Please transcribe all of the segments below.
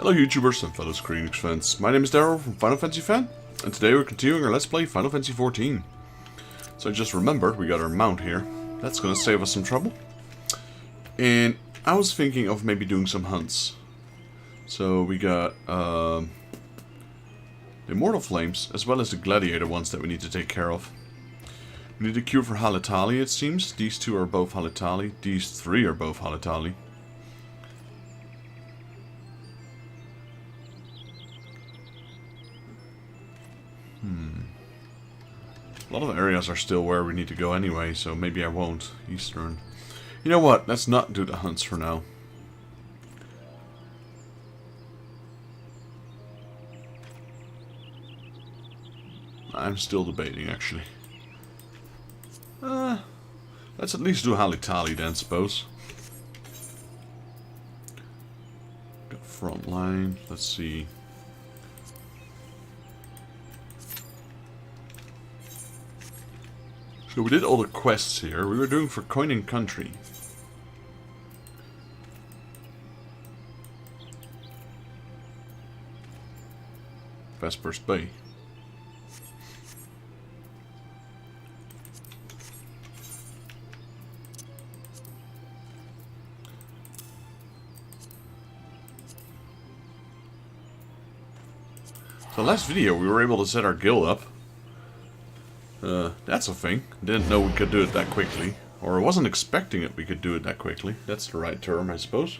Hello YouTubers and fellow Square Enix fans, my name is Daryl from Final Fantasy Fan, and today we're continuing our Let's Play Final Fantasy XIV. So I just remembered we got our mount here, that's gonna save us some trouble. And I was thinking of maybe doing some hunts. So we got the Immortal Flames, as well as the Gladiator ones that we need to take care of. We need a cure for Halitali, it seems. These two are both Halitali, these three are both Halitali. A lot of areas are still where we need to go anyway, so maybe I won't. Eastern. You know what? Let's not do the hunts for now. I'm still debating, actually. Let's at least do Halitali then, suppose. Got front line. Let's see. So we did all the quests here. We were doing for coining country. Vespers Bay. So last video we were able to set our guild up. That's a thing. Didn't know we could do it that quickly. Or I wasn't expecting it we could do it that quickly. That's the right term, I suppose.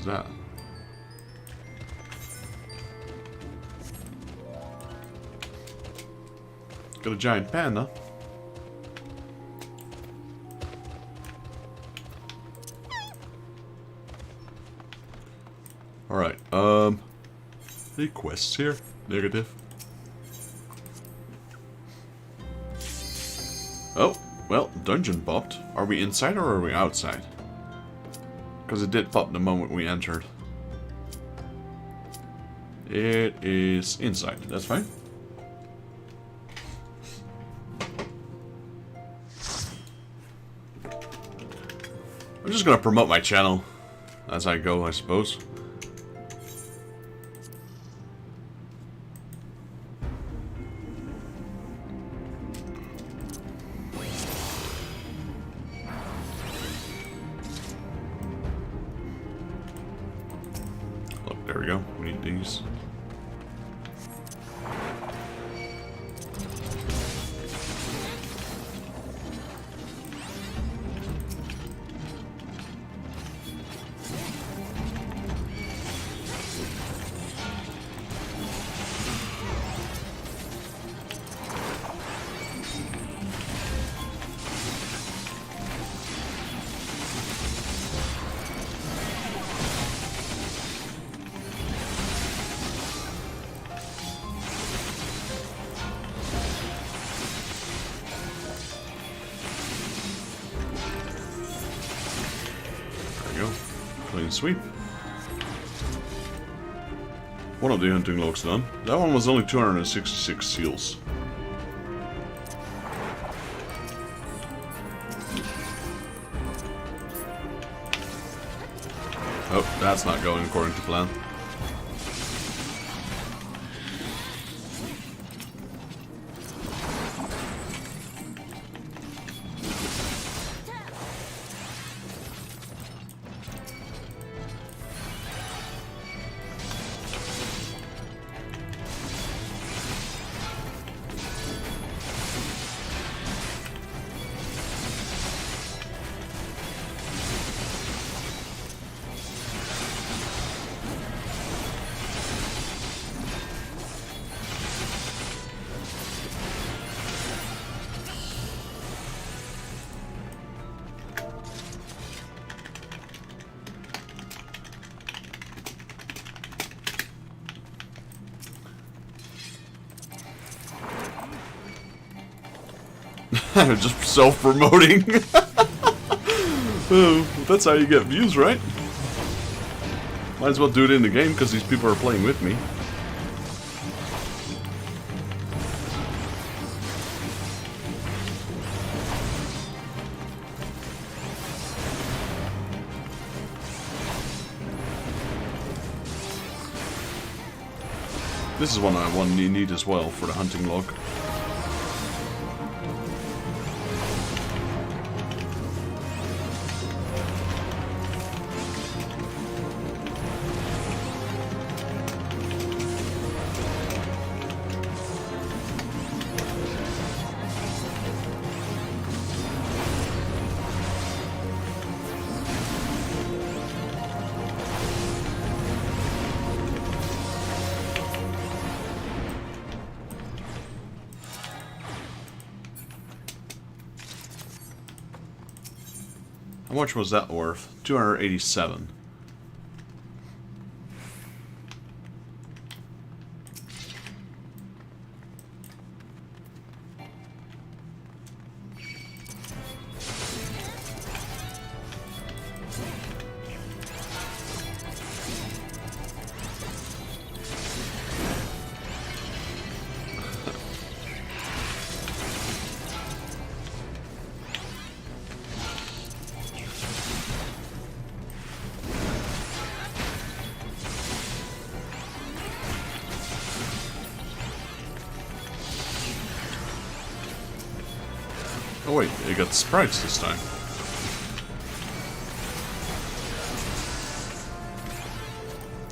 That. Got a giant panda. Alright, any quests here? Negative. Oh, well, dungeon popped. Are we inside or are we outside? Because it did pop the moment we entered. It is inside. That's fine. I'm just gonna promote my channel as I go, I suppose. There we go. We need these. Clean sweep. One of the hunting logs done. That one was only 266 seals. Oh, that's not going according to plan. Just self-promoting. Oh, that's how you get views, right? Might as well do it in the game, because these people are playing with me. This is one I need as well for the hunting log. How much was that worth? 287. Oh wait, you got sprites this time.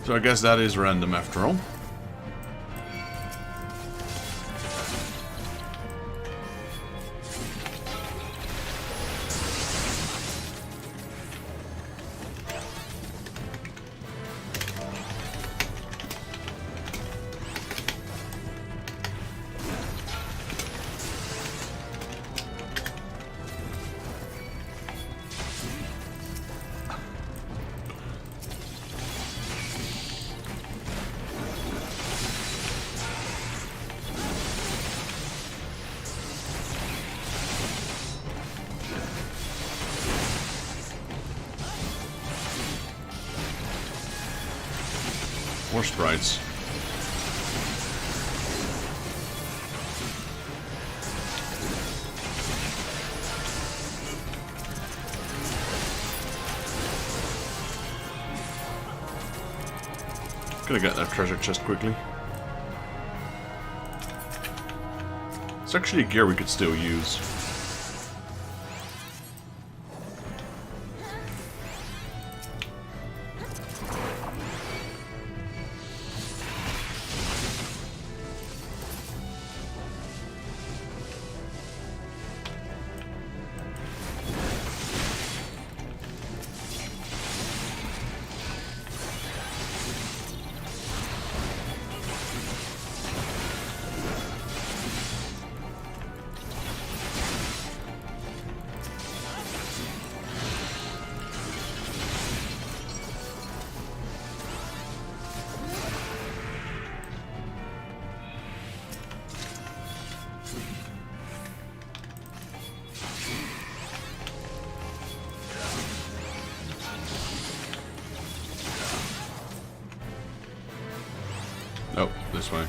So I guess that is random after all. More sprites. Gonna get that treasure chest quickly. It's actually a gear we could still use. Oh, this way.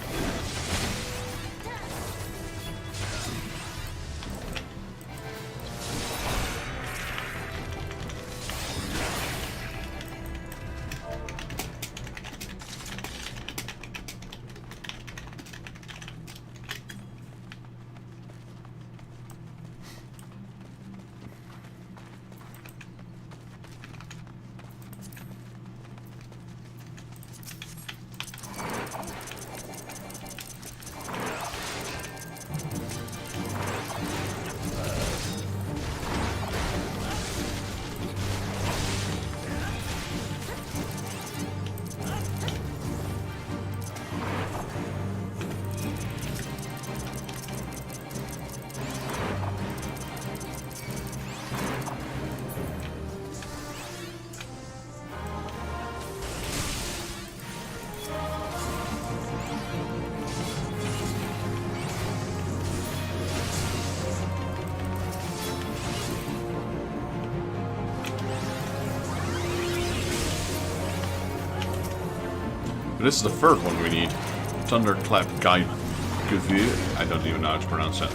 This is the third one we need. Thunderclap Guide. I don't even know how to pronounce it.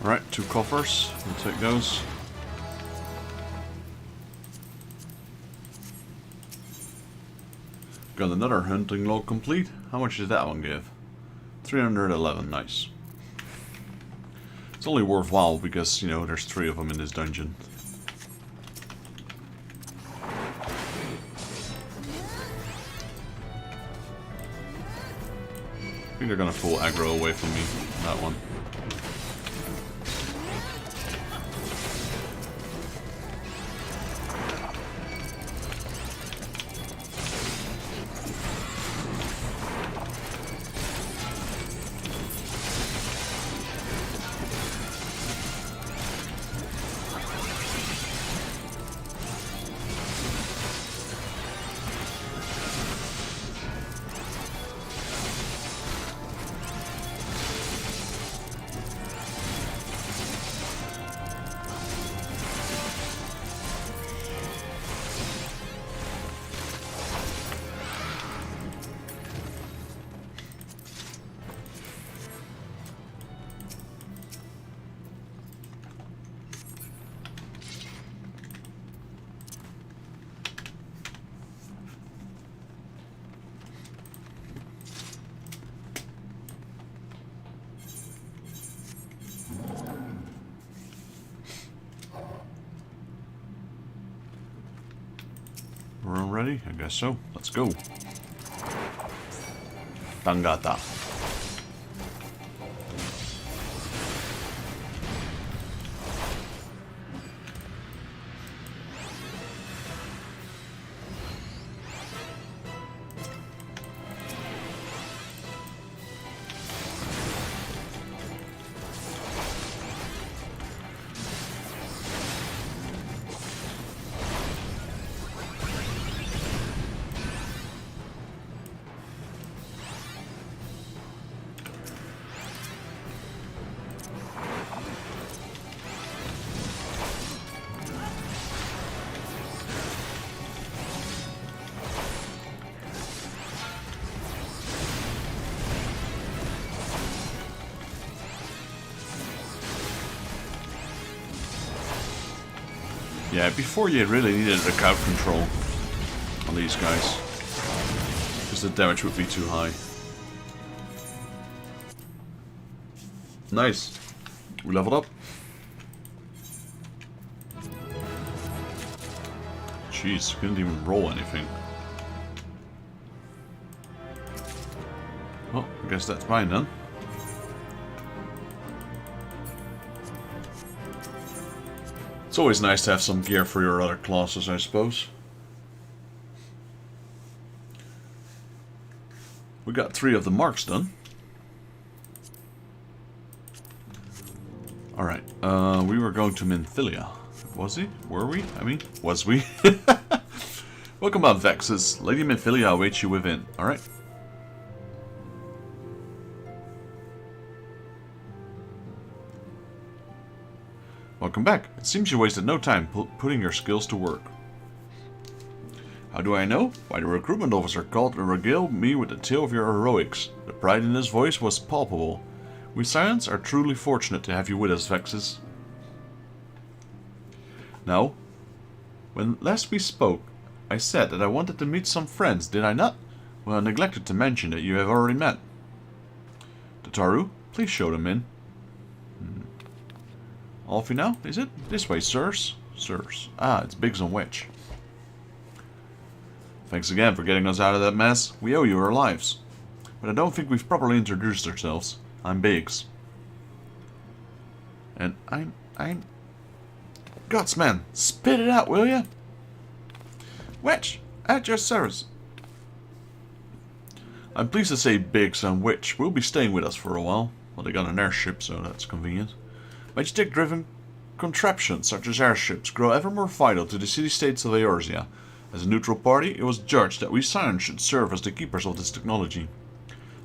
Alright, 2 coffers. We'll take those. Got another hunting log complete. How much did that one give? 311, nice. It's only worthwhile because, you know, there's 3 of them in this dungeon. I think they're gonna pull aggro away from me, that one. We're all ready? I guess so. Let's go. Tangata. Yeah, before you really needed a crowd control on these guys, because the damage would be too high. Nice. We leveled up. Jeez, couldn't even roll anything. Well, I guess that's fine then. It's always nice to have some gear for your other classes, I suppose. We got 3 of the marks done. Alright, we were going to Minfilia. Was he? Were we? I mean, was we? Welcome up, Vexes. Lady Minfilia awaits you within. Alright. Welcome back. It seems you wasted no time putting your skills to work. How do I know? Why, the recruitment officer called and regaled me with the tale of your heroics. The pride in his voice was palpable. We Scions are truly fortunate to have you with us, Vexes. Now, when last we spoke, I said that I wanted to meet some friends, did I not? Well, I neglected to mention that you have already met. Tataru, please show them in. Off you now, is it? This way, sirs. Sirs. Ah, it's Biggs and Wedge. Thanks again for getting us out of that mess. We owe you our lives. But I don't think we've properly introduced ourselves. I'm Biggs. And I'm... Gutsman, spit it out, will ya? Witch, at your service. I'm pleased to say Biggs and Witch will be staying with us for a while. Well, they got an airship, so that's convenient. Magic-driven contraptions such as airships grow ever more vital to the city-states of Eorzea. As a neutral party, it was judged that we Scions should serve as the keepers of this technology.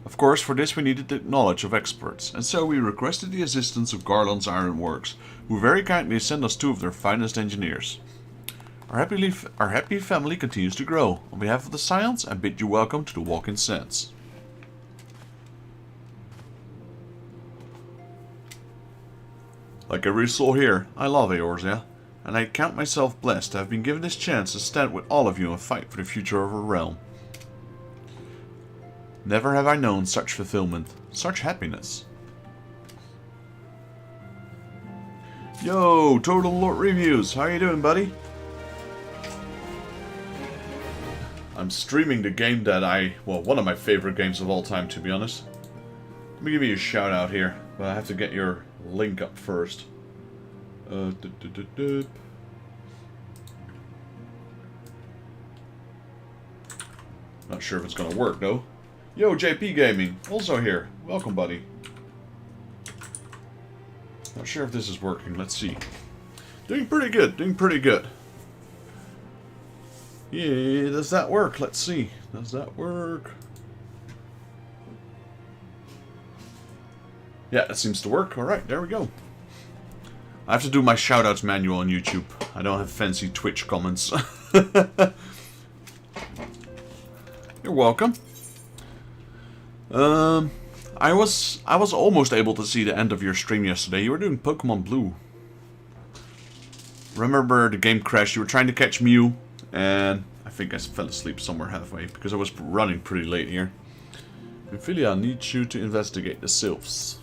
Of course, for this we needed the knowledge of experts, and so we requested the assistance of Garlean's Iron Works, who very kindly sent us 2 of their finest engineers. Our happy family continues to grow. On behalf of the Scions, I bid you welcome to the Walk-in Sands. Like every soul here, I love Eorzea, and I count myself blessed to have been given this chance to stand with all of you and fight for the future of our realm. Never have I known such fulfillment, such happiness. Yo, Total Lord Reviews, how you doing, buddy? I'm streaming the game that one of my favorite games of all time, to be honest. Let me give you a shout out here, but I have to get your link up first. Not sure if it's gonna work though. Yo, JP Gaming, also here. Welcome, buddy. Not sure if this is working. Let's see. Doing pretty good. Doing pretty good. Yeah, does that work? Let's see. Does that work? Yeah, that seems to work. Alright, there we go. I have to do my shoutouts manual on YouTube. I don't have fancy Twitch comments. You're welcome. I was almost able to see the end of your stream yesterday. You were doing Pokemon Blue. Remember the game crashed? You were trying to catch Mew, and I think I fell asleep somewhere halfway because I was running pretty late here. Ophelia needs you to investigate the sylphs.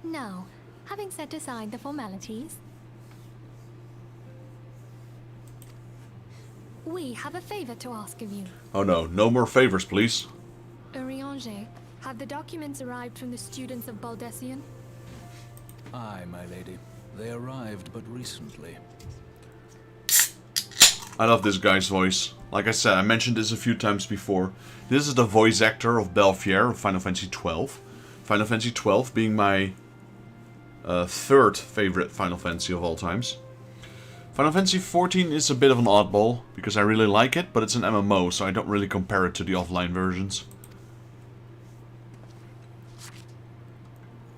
Now, having set aside the formalities, we have a favor to ask of you. Oh no, no more favors, please. Eorzea, have the documents arrived from the students of Baldessian? Aye, my lady. They arrived but recently. I love this guy's voice. Like I said, I mentioned this a few times before. This is the voice actor of Belfier of Final Fantasy XII. Final Fantasy XII being my third favorite Final Fantasy of all times. Final Fantasy XIV is a bit of an oddball, because I really like it, but it's an MMO, so I don't really compare it to the offline versions.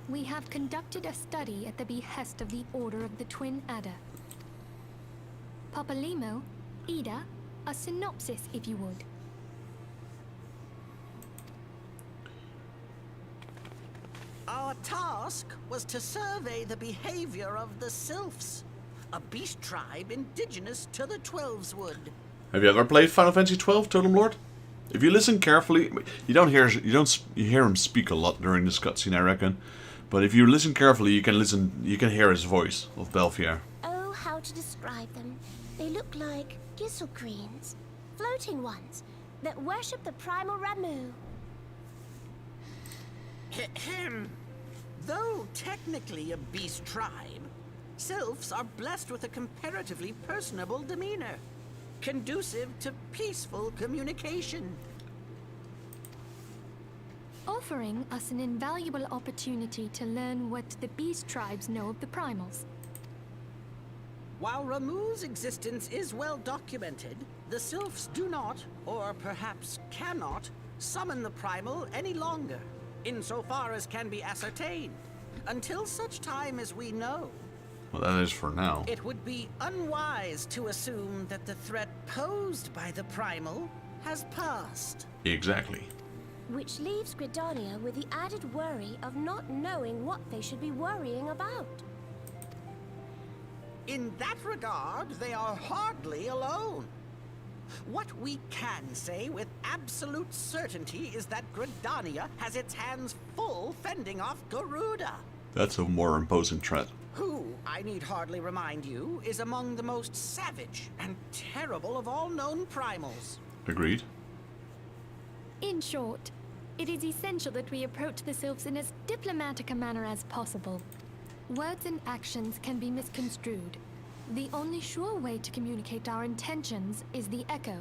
We have conducted a study at the behest of the Order of the Twin Adder. Papalimo, Ida, a synopsis if you would. Our task was to survey the behavior of the sylphs, a beast tribe indigenous to the Twelveswood. Have you ever played Final Fantasy XII, Totem Lord? If you listen carefully, you hear him speak a lot during this cutscene, I reckon. But if you listen carefully, you can hear his voice of Belfier. Oh, how to describe them? They look like Gisselcreens, floating ones that worship the primal Ramu. Though technically a beast tribe, sylphs are blessed with a comparatively personable demeanor, conducive to peaceful communication. Offering us an invaluable opportunity to learn what the beast tribes know of the primals. While Ramu's existence is well documented, the sylphs do not, or perhaps cannot, summon the primal any longer, insofar as can be ascertained, until such time as we know. Well, that is for now. It would be unwise to assume that the threat posed by the primal has passed. Exactly. Which leaves Gridania with the added worry of not knowing what they should be worrying about. In that regard, they are hardly alone. What we can say with absolute certainty is that Gridania has its hands full fending off Garuda. That's a more imposing threat. Who, I need hardly remind you, is among the most savage and terrible of all known primals. Agreed. In short, it is essential that we approach the sylphs in as diplomatic a manner as possible. Words and actions can be misconstrued. The only sure way to communicate our intentions is the echo.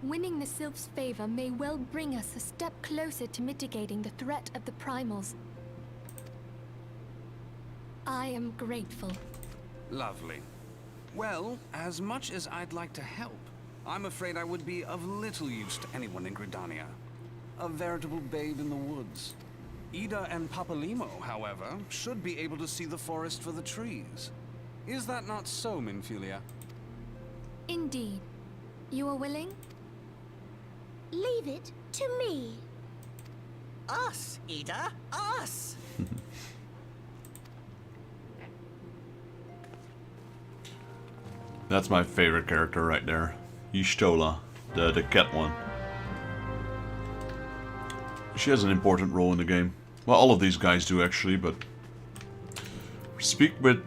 Winning the sylphs' favor may well bring us a step closer to mitigating the threat of the primals. I am grateful. Lovely. Well, as much as I'd like to help, I'm afraid I would be of little use to anyone in Gridania. A veritable babe in the woods. Ida and Papalimo, however, should be able to see the forest for the trees. Is that not so, Minfilia? Indeed. You are willing? Leave it to me. Us, Ida, us! That's my favorite character right there. Y'shtola, the cat one. She has an important role in the game. Well, all of these guys do actually, but... Speak with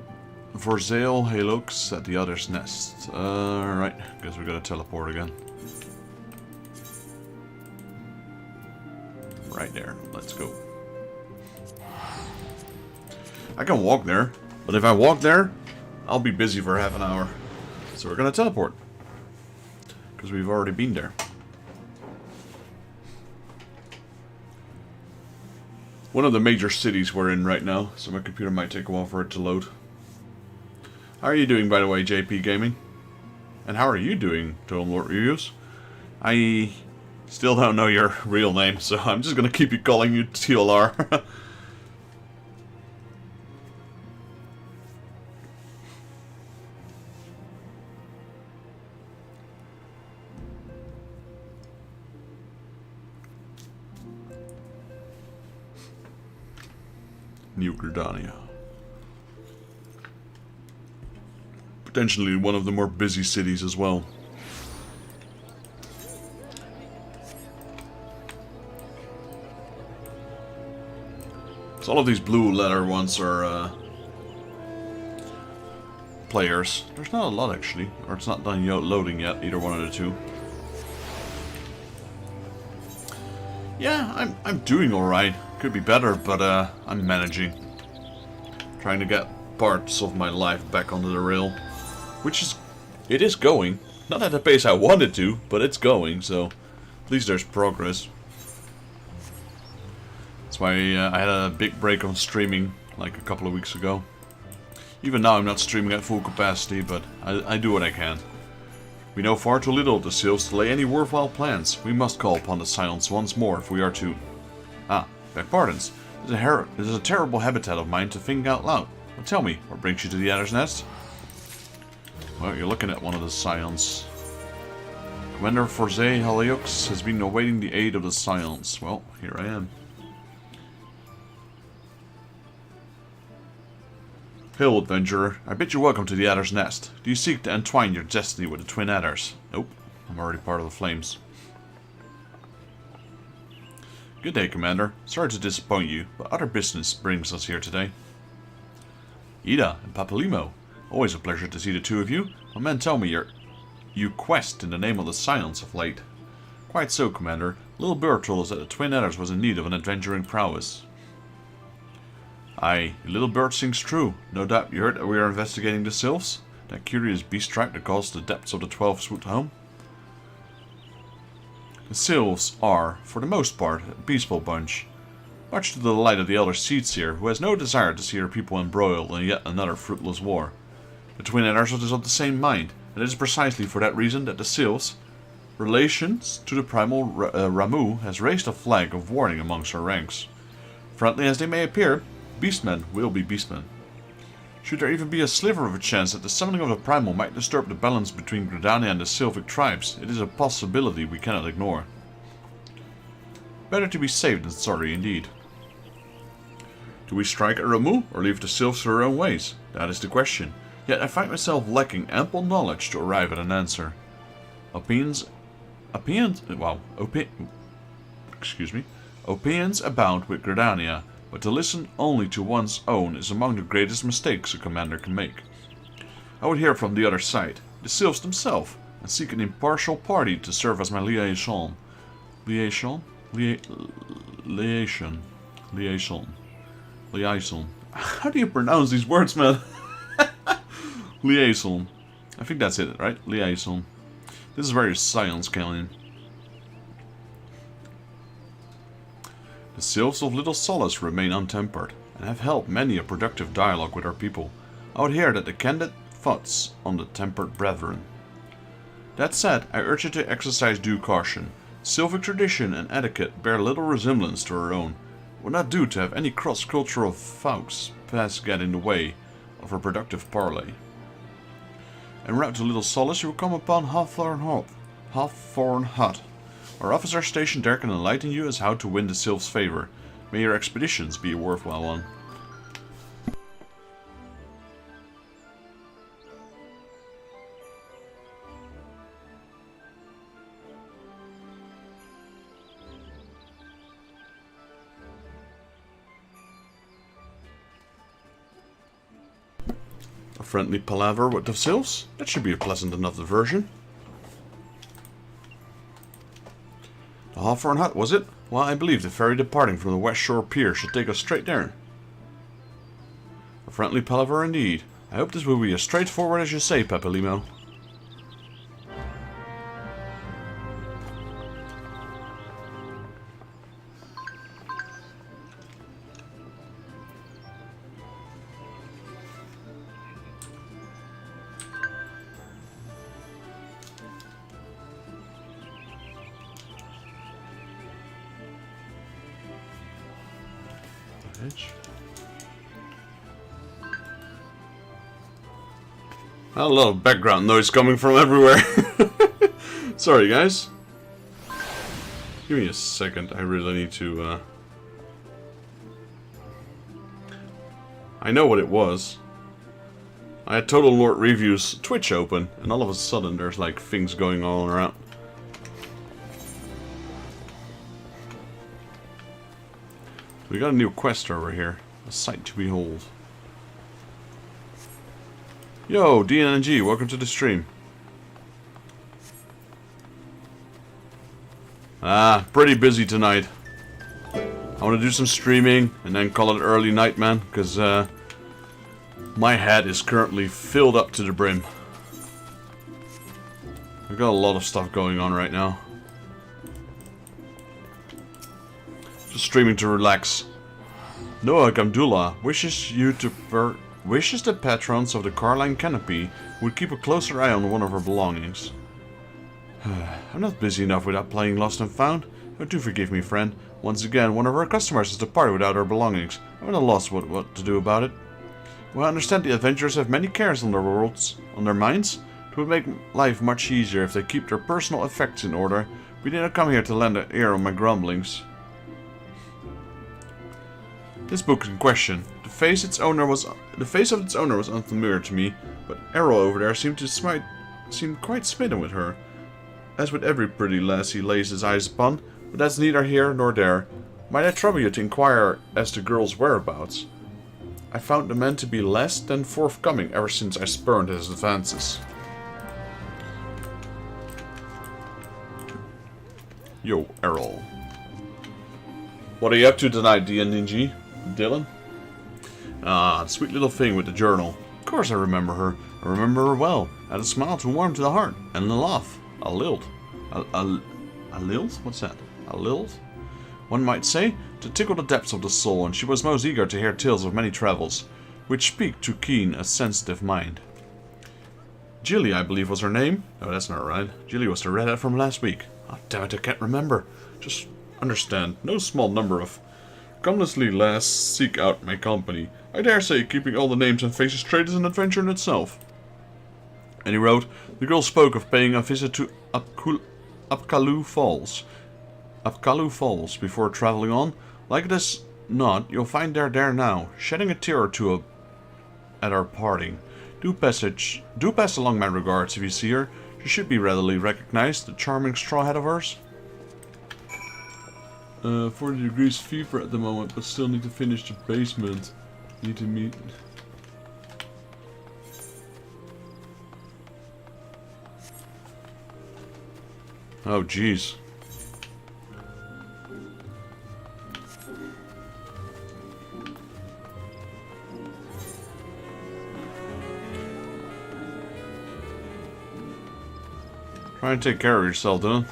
Eorzea Halux at the other's nest. Right, guess we gotta teleport again. Right there, let's go. I can walk there, but if I walk there, I'll be busy for half an hour. So we're gonna teleport. Because we've already been there. One of the major cities we're in right now, so my computer might take a while for it to load. How are you doing, by the way, JP Gaming? And how are you doing, Tom Lord Reviews? I still don't know your real name, so I'm just gonna keep calling you TLR. New Gridania. Potentially one of the more busy cities as well. So all of these blue letter ones are players. There's not a lot actually, or it's not done loading yet, either one of the two. Yeah, I'm doing alright. Could be better, but I'm managing. Trying to get parts of my life back onto the rail. Which is... it is going. Not at the pace I wanted to, but it's going, so... at least there's progress. That's why I had a big break on streaming, like a couple of weeks ago. Even now I'm not streaming at full capacity, but I do what I can. We know far too little of the sylphs to lay any worthwhile plans. We must call upon the silence once more if we are to... Ah, beg pardons. This is a terrible habitat of mine to think out loud. Well, tell me, what brings you to the Adder's Nest? Well, you're looking at one of the Scions. Commander Eorzea Halux has been awaiting the aid of the Scions. Well, here I am. Hail, adventurer. I bid you welcome to the Adder's Nest. Do you seek to entwine your destiny with the Twin Adders? Nope. I'm already part of the Flames. Good day, Commander. Sorry to disappoint you, but other business brings us here today. Ida and Papalimo. Always a pleasure to see the two of you. My men tell me you quest in the name of the Silence of late. Quite so, Commander. Little Bird told us that the Twin Adders was in need of an adventuring prowess. Aye, Little Bird sings true. No doubt you heard that we are investigating the sylphs? That curious beast tribe that calls the depths of the 12th home? The sylphs are, for the most part, a peaceful bunch. Much to the delight of the elder Seedseer, who has no desire to see her people embroiled in yet another fruitless war. The Twin Adders are of the same mind, and it is precisely for that reason that the sylphs, relations to the primal Ramu, has raised a flag of warning amongst our ranks. Friendly as they may appear, beastmen will be beastmen. Should there even be a sliver of a chance that the summoning of the primal might disturb the balance between Gridania and the sylphic tribes, it is a possibility we cannot ignore. Better to be safe than sorry indeed. Do we strike at Ramu, or leave the sylphs to their own ways? That is the question. Yet I find myself lacking ample knowledge to arrive at an answer. Opinions abound with Gridania, but to listen only to one's own is among the greatest mistakes a commander can make. I would hear from the other side, the sylphs themselves, and seek an impartial party to serve as my liaison. Liaison? Liaison. How do you pronounce these words, man? Liaison. I think that's it, right? Liaison. This is very science, Garlean. The sylphs of Little Solace remain untempered, and have held many a productive dialogue with our people. I would hear that the candid thoughts on the tempered brethren. That said, I urge you to exercise due caution. Sylphic tradition and etiquette bear little resemblance to our own. It would not do to have any cross-cultural fouls get in the way of our productive parley. En route to Little Solace, you will come upon Hawthorne Hut. Our officer stationed there can enlighten you as how to win the sylph's favor. May your expeditions be a worthwhile one. A friendly palaver with the sylphs? That should be a pleasant enough diversion. The Hawthorne Hut, was it? Well, I believe the ferry departing from the West Shore Pier should take us straight there. A friendly palaver indeed. I hope this will be as straightforward as you say, Pepelimo. A lot of background noise coming from everywhere. Sorry, guys. Give me a second. I really need to... I know what it was. I had Total Lord Review's Twitch open, and all of a sudden there's like things going on around. We got a new quest over here. A sight to behold. Yo, DNG, welcome to the stream. Pretty busy tonight. I want to do some streaming and then call it early night, man, because my head is currently filled up to the brim. I've got a lot of stuff going on right now. Just streaming to relax. Noah Gamdullah wishes the patrons of the Garlean Canopy would keep a closer eye on one of her belongings. I'm not busy enough without playing Lost and Found. Oh, do forgive me, friend. Once again, one of our customers has departed without her belongings. I'm at a loss what to do about it. Well, I understand the adventurers have many cares on their minds. It would make life much easier if they keep their personal effects in order. We did not come here to lend an ear on my grumblings. This book in question. The face of its owner was unfamiliar to me, but Errol over there seemed quite smitten with her. As with every pretty lass he lays his eyes upon, but that's neither here nor there. Might I trouble you to inquire as to girl's whereabouts? I found the man to be less than forthcoming ever since I spurned his advances. Yo, Errol. What are you up to tonight, DNG? Dylan? Ah, the sweet little thing with the journal. Of course I remember her. I remember her well. Had a smile too warm to the heart, and a laugh. A lilt. A lilt? What's that? A lilt? One might say, to tickle the depths of the soul, and she was most eager to hear tales of many travels, which speak to keen a sensitive mind. Jilly, I believe, was her name. Oh, that's not right. Jilly was the redhead from last week. Oh, damn it, I can't remember. Just understand, no small number of commonly lass seek out my company. I dare say keeping all the names and faces straight is an adventure in itself. And he wrote, the girl spoke of paying a visit to Upkalu Falls before traveling on. Like it as not, you'll find her there now, shedding a tear or two at our parting. Do pass along my regards if you see her. She should be readily recognized, the charming straw hat of hers. 40 degrees fever at the moment, but still need to finish the basement. Need to meet... Oh, jeez. Try and take care of yourself, Dylan.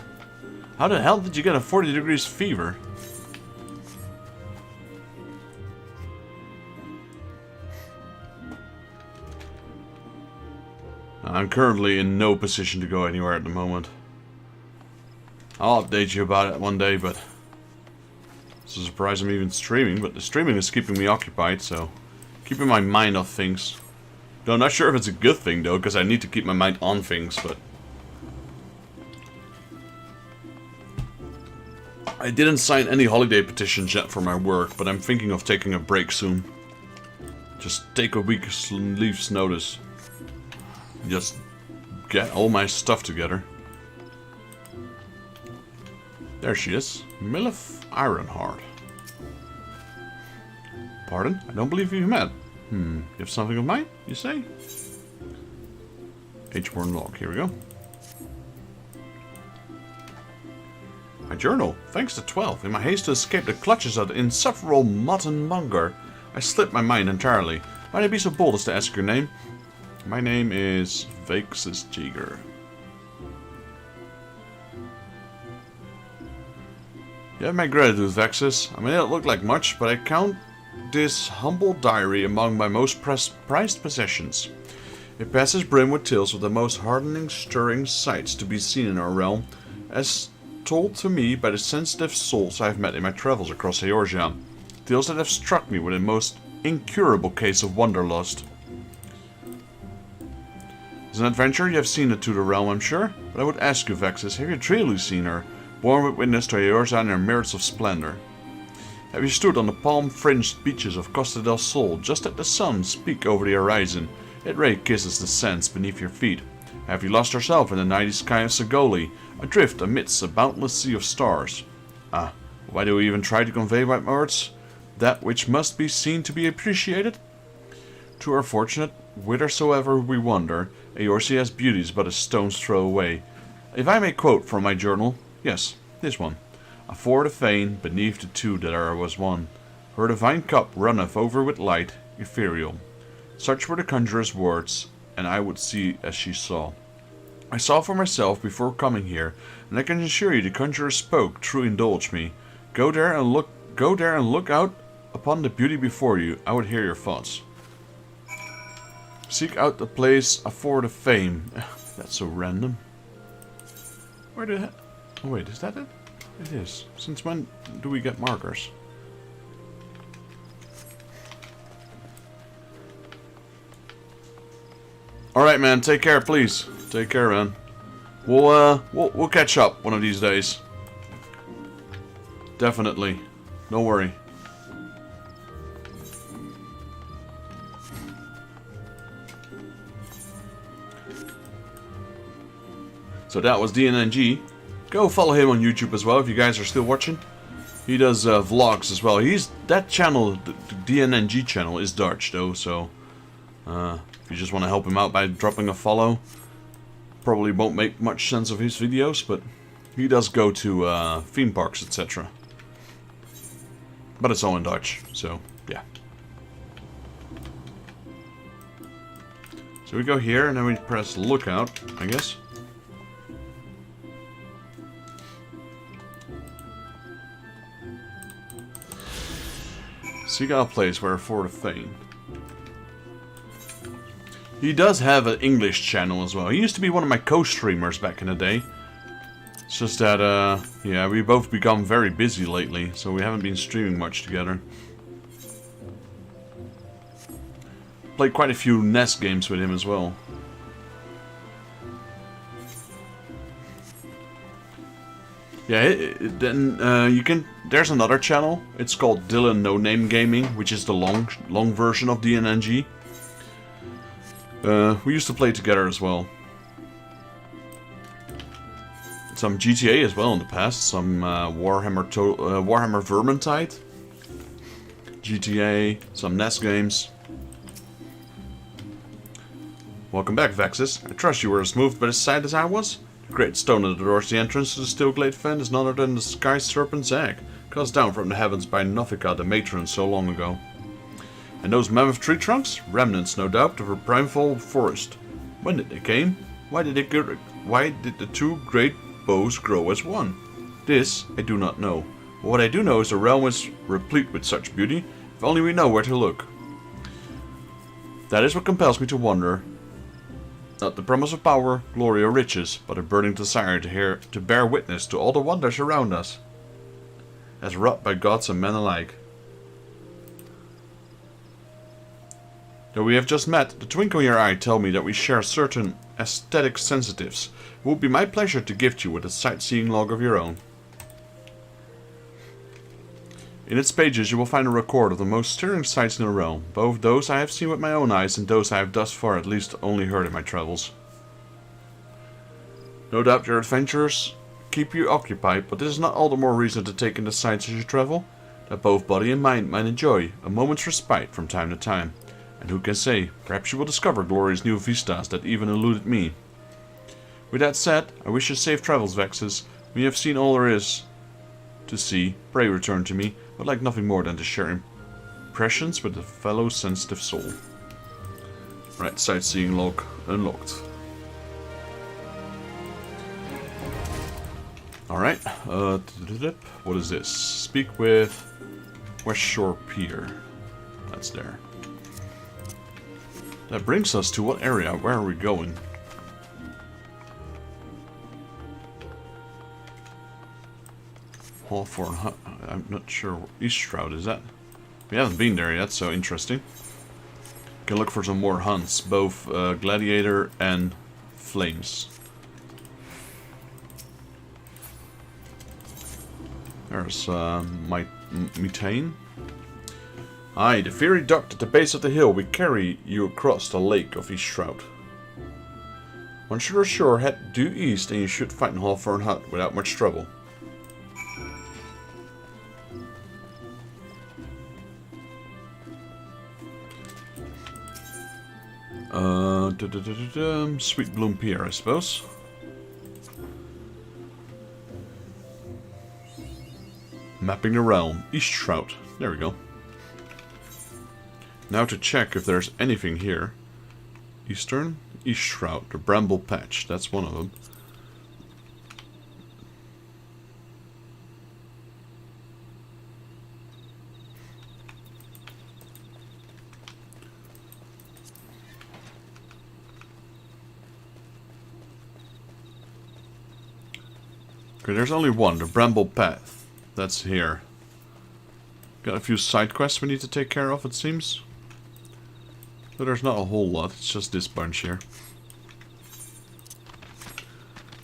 How the hell did you get a 40 degrees fever? I'm currently in no position to go anywhere at the moment. I'll update you about it one day, but it's a surprise I'm even streaming, but the streaming is keeping me occupied, so keeping my mind off things. Though I'm not sure if it's a good thing though, because I need to keep my mind on things, but I didn't sign any holiday petitions yet for my work, but I'm thinking of taking a break soon. Just take a week's leave's notice. Just get all my stuff together. There she is. Milith Ironheart. Pardon? I don't believe you met. You have something of mine, you say? H-born log. Here we go. My journal. Thanks to 12. In my haste to escape the clutches of the insufferable mutton monger, I slipped my mind entirely. Might I be so bold as to ask your name? My name is Vexus Jigger. You have my gratitude, Vexus. I may not look like much, but I count this humble diary among my most prized possessions. It passes brim with tales of the most heartening, stirring sights to be seen in our realm, as told to me by the sensitive souls I have met in my travels across Eorzea. Tales that have struck me with a most incurable case of wanderlust. As an adventurer, you have seen it to the realm, I'm sure, but I would ask you, Vexus, have you truly seen her, borne with witness to Eorzea and her merits of splendor? Have you stood on the palm-fringed beaches of Costa del Sol, just at the sun peak over the horizon, its ray kisses the sands beneath your feet? Have you lost yourself in the nighty sky of Segoli, adrift amidst a boundless sea of stars? Ah, why do we even try to convey by words that which must be seen to be appreciated? To our fortunate, whithersoever we wander, Eorzea's beauty is but a stone's throw away. If I may quote from my journal, yes, this one. Afore the fane, beneath the two that are was one, her divine cup runneth over with light, ethereal. Such were the conjurer's words, and I would see as she saw. I saw for myself before coming here, and I can assure you the conjurer spoke, true indulge me. Go there and look out upon the beauty before you. I would hear your thoughts. Seek out the place afore the fame. That's so random. Where did it? Oh wait, is that it? It is. Since when do we get markers? Alright, man, take care, please. Take care, man. We'll catch up one of these days. Definitely. Don't worry. So that was DNNG. Go follow him on YouTube as well if you guys are still watching. He does vlogs as well. That channel, the DNNG channel, is Dutch though, so if you just want to help him out by dropping a follow, probably won't make much sense of his videos, but he does go to theme parks, etc. But it's all in Dutch, so yeah. So we go here and then we press lookout, I guess. Seek out a place where for the fame. He does have an English channel as well. He used to be one of my co-streamers back in the day. It's just that, yeah, we both become very busy lately, so we haven't been streaming much together. Played quite a few NES games with him as well. Yeah, then you can. There's another channel. It's called Dylan No Name Gaming, which is the long version of DNNG. We used to play together as well. some GTA as well in the past. Some Warhammer Vermintide. GTA, some NES games. Welcome back, Vexus. I trust you were as moved by the sight as I was. The great stone that adorns the entrance to the Stillglade Fen is none other than the Sky Serpent's egg, cast down from the heavens by Nothika, the matron, so long ago. And those mammoth tree trunks? Remnants, no doubt, of her primal forest. When did they came? Why did the two great bows grow as one? This I do not know. But what I do know is the realm is replete with such beauty, if only we know where to look. That is what compels me to wonder. Not the promise of power, glory, or riches, but a burning desire to bear witness to all the wonders around us, as wrought by gods and men alike. Though we have just met, the twinkle in your eye tells me that we share certain aesthetic sensitives. It would be my pleasure to gift you with a sightseeing log of your own. In its pages you will find a record of the most stirring sights in the realm, both those I have seen with my own eyes and those I have thus far at least only heard in my travels. No doubt your adventures keep you occupied, but this is not all the more reason to take in the sights as you travel, that both body and mind might enjoy a moment's respite from time to time. And who can say, perhaps you will discover glorious new vistas that even eluded me. With that said, I wish you safe travels, Vexus. When you have seen all there is to see, pray return to me. I would like nothing more than to share impressions with a fellow sensitive soul. Right, sightseeing log unlocked. Alright, what is this? Speak with West Shore Pier. That's there. That brings us to what area? Where are we going? Hawthorne Hut. I'm not sure. East Shroud, is that? We haven't been there yet, so interesting. Can look for some more hunts, both Gladiator and Flames. There's Methane. Aye, the fiery duct at the base of the hill will carry you across the lake of East Shroud. Once you're ashore, head due east and you should find Hawthorne Hut without much trouble. Sweet Bloom Pier, I suppose. Mapping the realm. East Shroud. There we go. Now to check if there's anything here. Eastern? East Shroud. The Bramble Patch. That's one of them. Okay, there's only one. The Bramble Path. That's here. Got a few side quests we need to take care of, it seems. But there's not a whole lot, it's just this bunch here.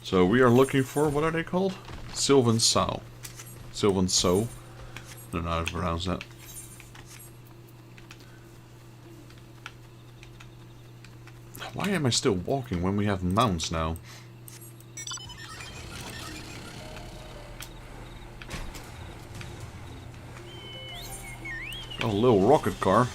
So we are looking for, what are they called? Sylvan Sow. Sylvan Sow. I don't know how to pronounce that. Why am I still walking when we have mounts now? Got a little rocket car.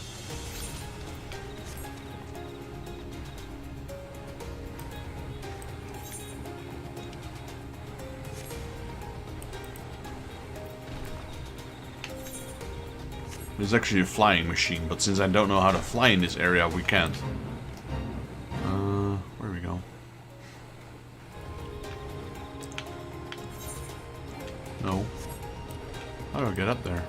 There's actually a flying machine, but since I don't know how to fly in this area, we can't. Where do we go? No. How do I get up there?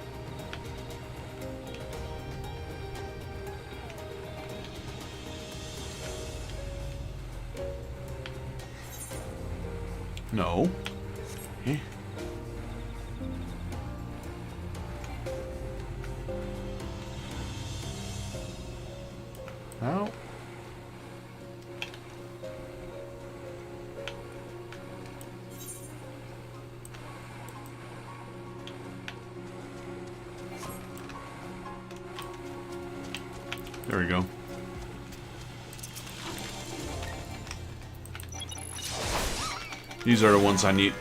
No. Eh? How? There we go. These are the ones I need.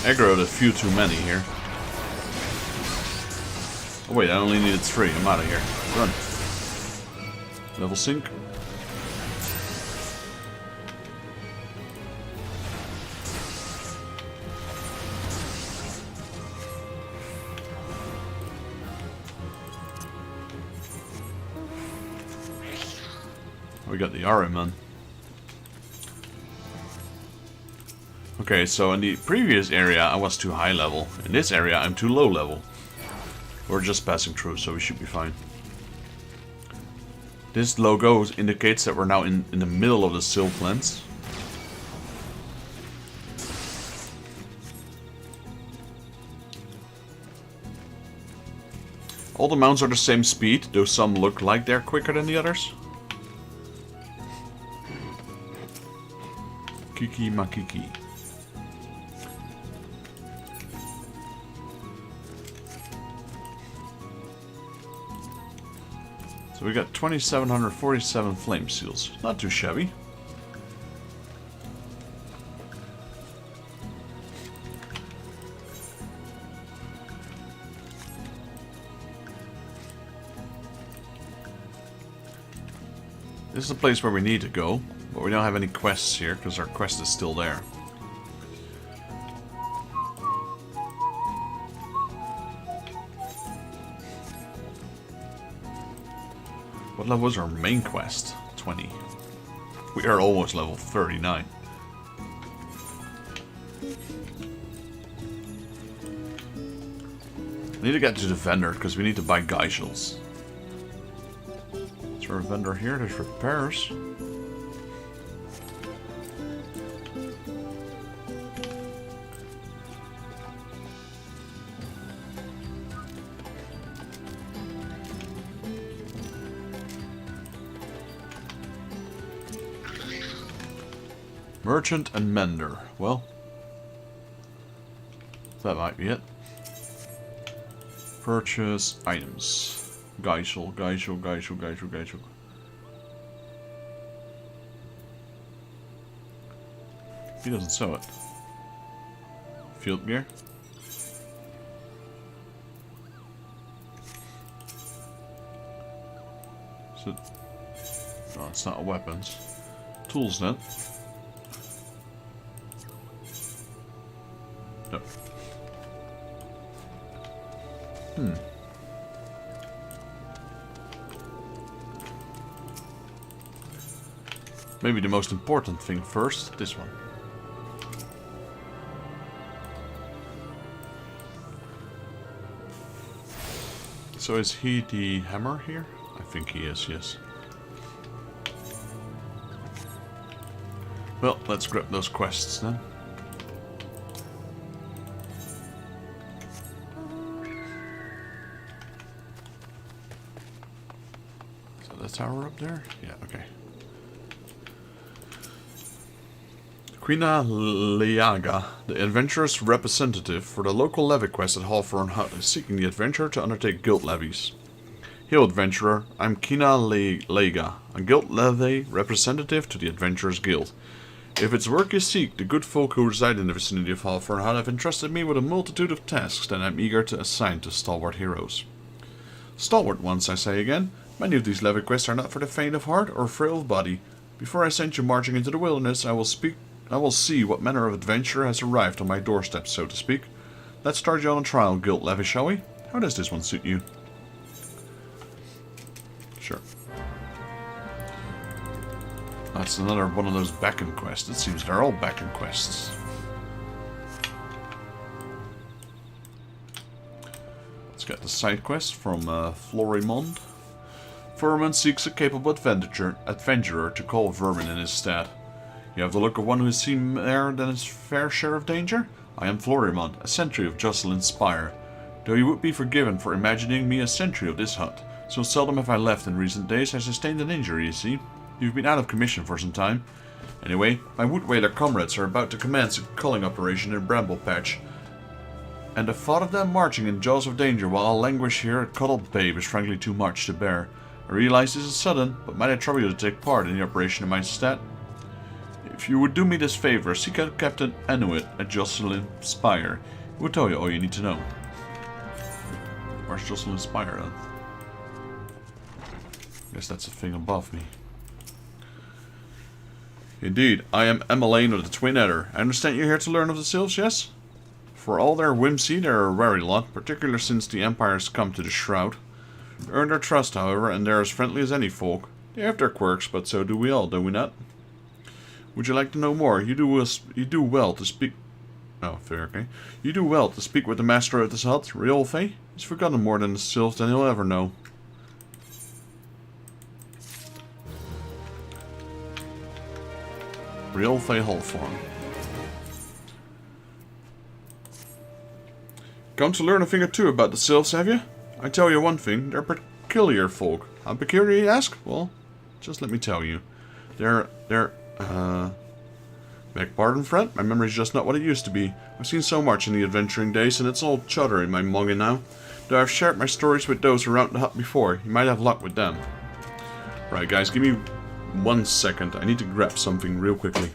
Aggroed a few too many here. Oh wait, I only needed 3. I'm out of here. Run. Level sync. We got the Ahriman. Okay, so in the previous area I was too high level. In this area I'm too low level. We're just passing through, so we should be fine. This logo indicates that we're now in the middle of the Sylphlands. All the mounts are the same speed, though some look like they're quicker than the others. Kiki Makiki. So we got 2,747 flame seals. Not too shabby. This is the place where we need to go, but we don't have any quests here because our quest is still there. What level was our main quest? 20. We are almost level 39. I need to get to the vendor because we need to buy Geishels. Is there a vendor here? There's repairs. Merchant and Mender. Well, that might be it. Purchase items. Geishel. He doesn't sell it. Field gear. So, no, it's not weapons. Tools then. No. Maybe the most important thing first, this one. So is he the hammer here? I think he is, yes. Well, let's grab those quests then. Tower up there? Yeah, okay. Quina Liaga, the adventurous representative for the local levy quest at Hawthorne Hut, is seeking the adventurer to undertake guild levies. Hail, adventurer. I'm Quina Liaga, a guild levy representative to the Adventurers Guild. If it's work you seek, the good folk who reside in the vicinity of Hawthorne Hut have entrusted me with a multitude of tasks that I'm eager to assign to stalwart heroes. Stalwart ones, I say again. Many of these levy quests are not for the faint of heart or frail of body. Before I send you marching into the wilderness, I will see what manner of adventure has arrived on my doorstep, so to speak. Let's start you on a trial, guild levy, shall we? How does this one suit you? Sure. That's another one of those beacon quests. It seems they're all beacon quests. get the side quest from Florimond. Florimond seeks a capable adventurer to call Vermin in his stead. You have the look of one who has seen more than his fair share of danger? I am Florimond, a sentry of Jocelyn's Spire. Though you would be forgiven for imagining me a sentry of this hut. So seldom have I left in recent days, I sustained an injury, you see. You've been out of commission for some time. Anyway, my Wood Whaler comrades are about to commence a culling operation in Bramble Patch. And the thought of them marching in jaws of danger while I'll languish here a cuddled babe is frankly too much to bear. I realize this is sudden, but might I trouble you to take part in the operation in my stead? If you would do me this favor, seek out Captain Inuit at Jocelyn's Spire. He will tell you all you need to know. Where's Jocelyn's Spire then? Guess that's the thing above me. Indeed, I am Emmeline of the Twin Adder. I understand you're here to learn of the Sylphs, yes? For all their whimsy, they're a wary lot, particularly since the Empire's come to the Shroud. Earn their trust, however, and they're as friendly as any folk. They have their quirks, but so do we all, do we not? Would you like to know more? You do well to speak... Oh, fair, okay. You do well to speak with the master of this hut, Riolfe. He's forgotten more than the Sylphs than he'll ever know. Riolfe Hallform. Come to learn a thing or two about the Sylphs, have you? I tell you one thing, they're peculiar folk. How peculiar, you ask? Well, just let me tell you. Beg pardon, friend? My memory's just not what it used to be. I've seen so much in the adventuring days, and it's all chutter in my noggin now. Though I've shared my stories with those around the hut before, you might have luck with them. Right, guys, give me 1 second. I need to grab something real quickly.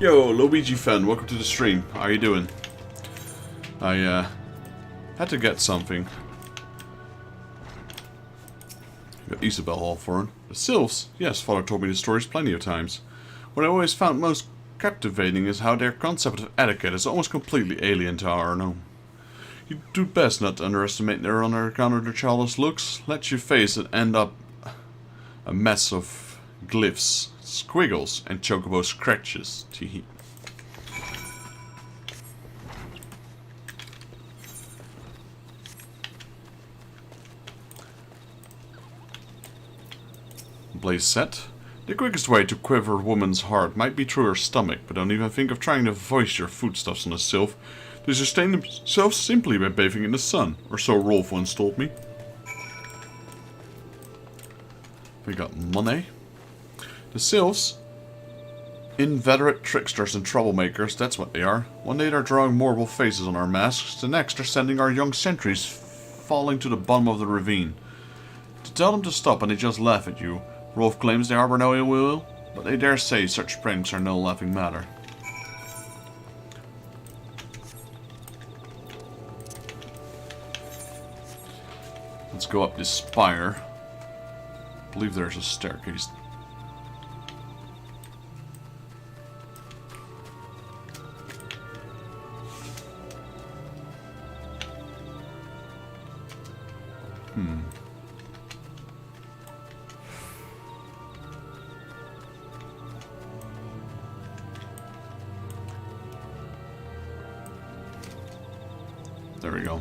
Yo, Luigi Fen, welcome to the stream. How you doing? I had to get something. Got Isabel all for it. The sylphs? Yes, father told me the stories plenty of times. What I always found most captivating is how their concept of etiquette is almost completely alien to our own. You do best not to underestimate their on account of their childish looks. Let your face end up a mess of glyphs, squiggles, and chocobo scratches. Teehee. Blaze set. The quickest way to quiver a woman's heart might be through her stomach, but don't even think of trying to voice your foodstuffs on a sylph. They sustain themselves simply by bathing in the sun, or so Rolf once told me. We got money. The sylphs, inveterate tricksters and troublemakers, that's what they are. One day they're drawing mortal faces on our masks, the next they're sending our young sentries falling to the bottom of the ravine. To tell them to stop and they just laugh at you. Rolf claims they harbor no ill will, but they dare say such pranks are no laughing matter. Let's go up this spire. I believe there's a staircase. There we go.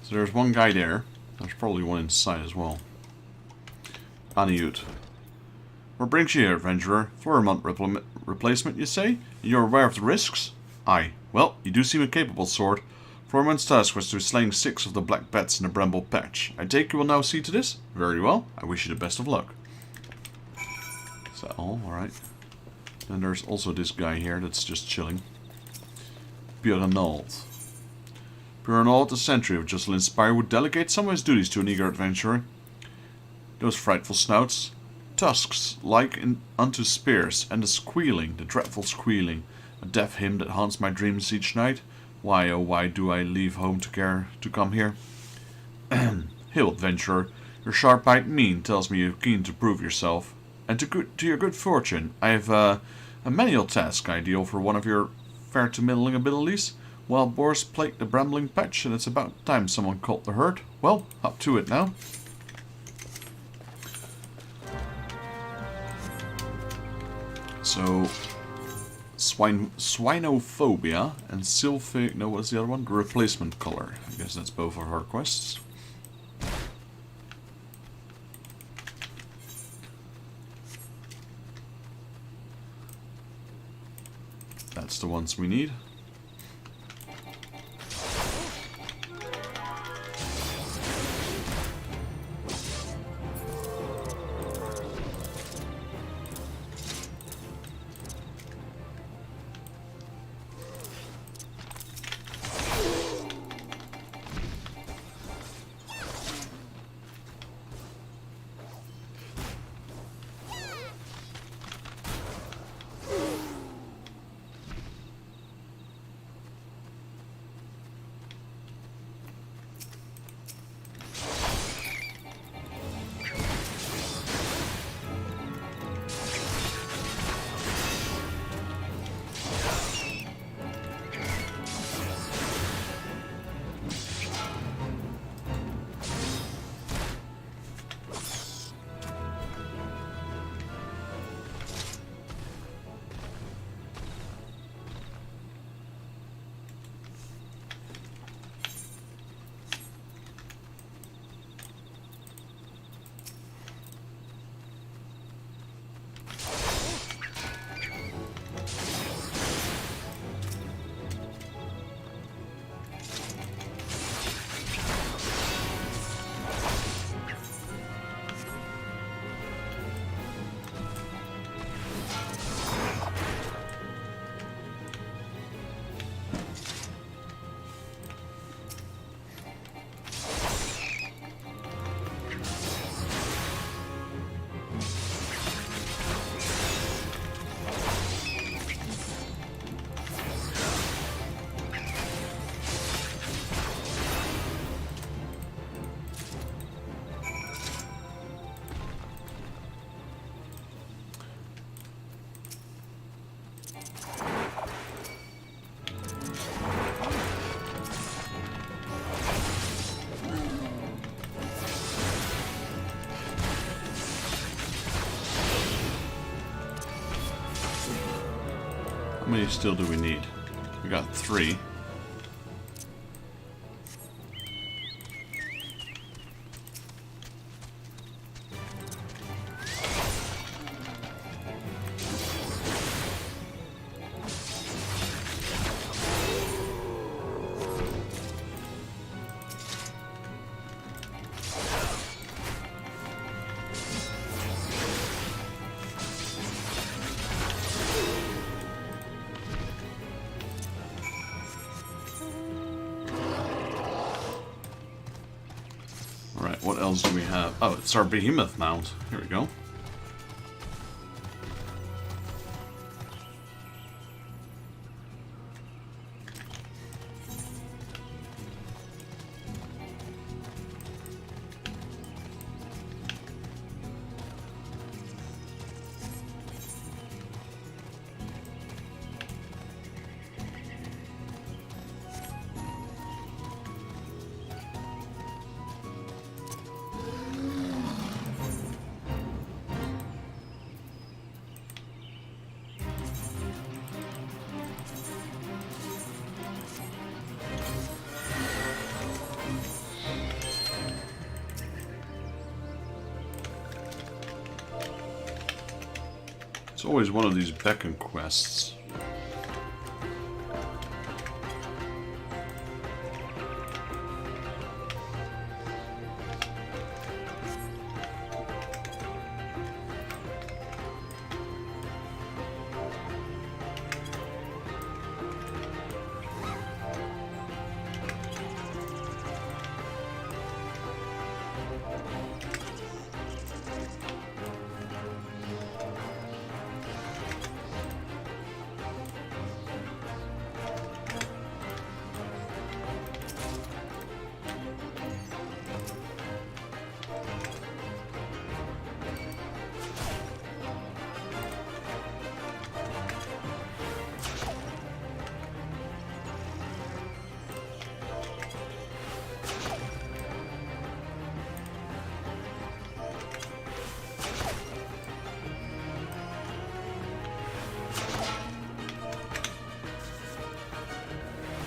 So there's one guy there. There's probably one inside as well. Aniut. What brings you here, adventurer? 4-month replacement, you say? You're aware of the risks? Aye. Well, you do seem a capable sort. 4 months' task was to slaying 6 of the black bats in the bramble patch. I take you will now see to this? Very well. I wish you the best of luck. Is that all? Alright. And there's also this guy here that's just chilling. Björnald. Björnald, the sentry of Jocelyn Spire, would delegate some of his duties to an eager adventurer. Those frightful snouts. Tusks, like unto spears, and the squealing, the dreadful squealing. A deaf hymn that haunts my dreams each night. Why, oh why do I leave home to come here? Hail, adventurer. Your sharp-eyed mien tells me you're keen to prove yourself. And to your good fortune, I have a manual task ideal for one of your fair to middling abilities. Wild boars plague the brambling patch, and it's about time someone caught the herd. Well, up to it now. So, swinophobia and sylphic. No, what's the other one? The replacement color. I guess that's both of our quests. That's the ones we need. many steel do we need? We got 3. Alright, what else do we have? Oh, it's our behemoth mount. Here we go. It's always one of these beacon quests.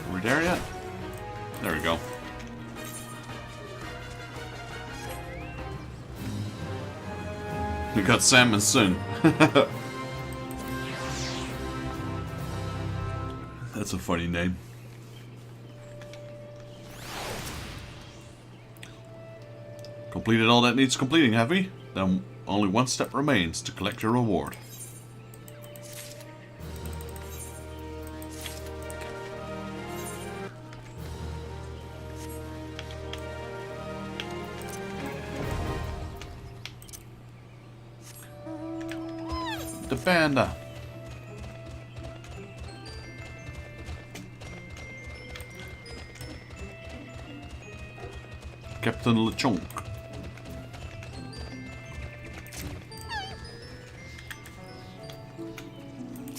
Are we there yet? There we go. We got salmon soon. That's a funny name. Completed all that needs completing, have we? Then only one step remains to collect your reward. The panda. Captain LeChonk.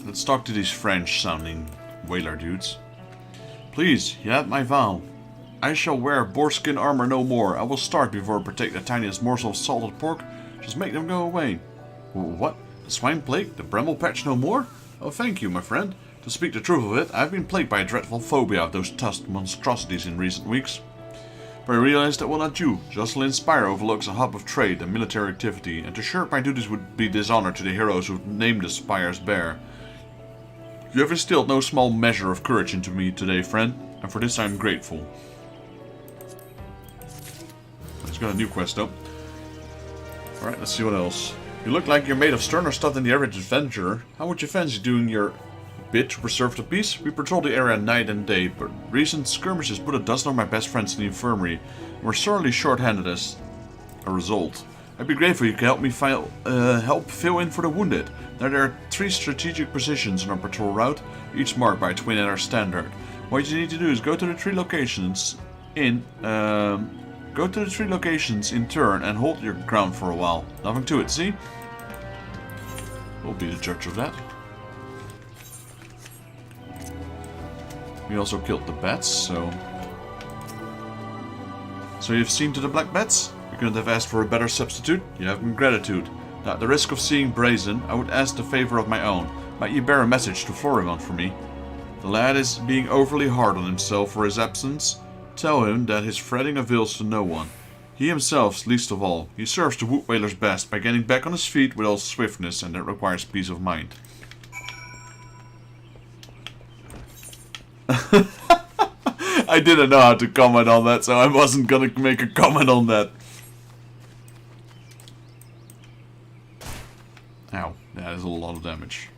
Let's talk to these French-sounding whaler dudes. Please, you have my vow. I shall wear boarskin armor no more. I will starve before I partake the tiniest morsel of salted pork. Just make them go away. What? The swine plague? The bramble patch no more? Oh, thank you, my friend. To speak the truth of it, I've been plagued by a dreadful phobia of those tusked monstrosities in recent weeks. But I realized that will not do. Jocelyn Spire overlooks a hub of trade and military activity, and to shirk my duties would be dishonor to the heroes who named the Spire's bear. You have instilled no small measure of courage into me today, friend, and for this I am grateful. Let's got a new quest up. Alright, let's see what else. You look like you're made of sterner stuff than the average adventurer. How would you fancy doing your bit to preserve the peace? We patrol the area night and day, but recent skirmishes put a dozen of my best friends in the infirmary, and we're sorely short-handed as a result. I'd be grateful if you could help me help fill in for the wounded. Now there are 3 strategic positions on our patrol route, each marked by a twin-letter standard. What you need to do is go to the 3 locations in turn and hold your ground for a while. Nothing to it, see? We'll be the judge of that. We also killed the bats, so you've seen to the black bats? You couldn't have asked for a better substitute? You have my gratitude. Now, at the risk of seeming brazen, I would ask the favor of my own. Might you bear a message to Florimon for me? The lad is being overly hard on himself for his absence. Tell him that his fretting avails to no one. He himself least of all. He serves the Wood Whalers best by getting back on his feet with all swiftness, and that requires peace of mind. I didn't know how to comment on that, so I wasn't gonna make a comment on that. Ow, that is a lot of damage.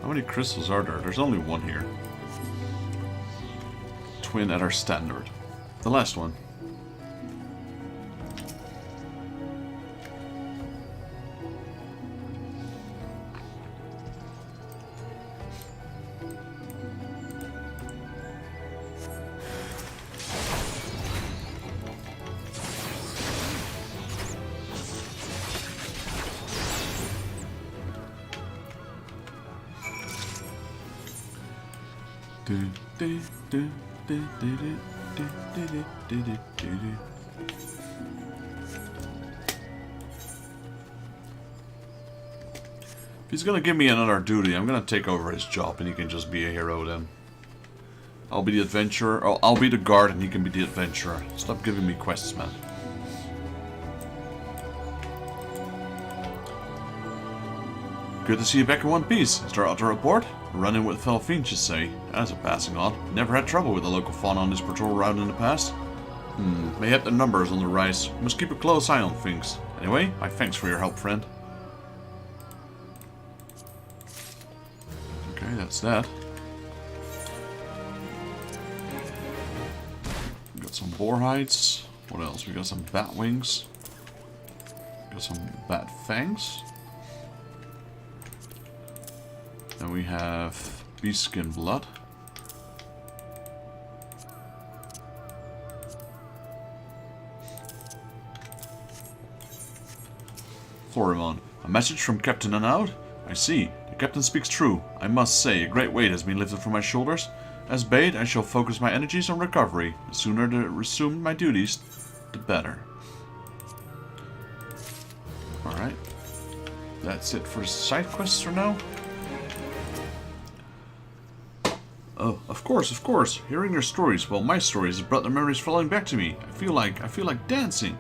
How many crystals are there? There's only one here. Twin at our standard. The last one. If he's gonna give me another duty, I'm gonna take over his job and he can just be a hero then. I'll be the adventurer, or I'll be the guard and he can be the adventurer. Stop giving me quests, man. Good to see you back in one piece. Is there auto report? Running with fellow fiends, you say? That's a passing on. Never had trouble with the local fauna on this patrol route in the past. Mayhap the numbers on the rise. Must keep a close eye on things. Anyway, my thanks for your help, friend. Okay, that's that. We got some boar hides. What else? We got some bat wings. Got some bat fangs. Then we have beast skin blood. Florimon, a message from Captain Naoki? I see. The captain speaks true. I must say, a great weight has been lifted from my shoulders. As bait, I shall focus my energies on recovery. The sooner to resume my duties, the better. Alright. That's it for side quests for now. Oh, of course. Hearing your stories, well, my stories have brought the memories flowing back to me. I feel like dancing.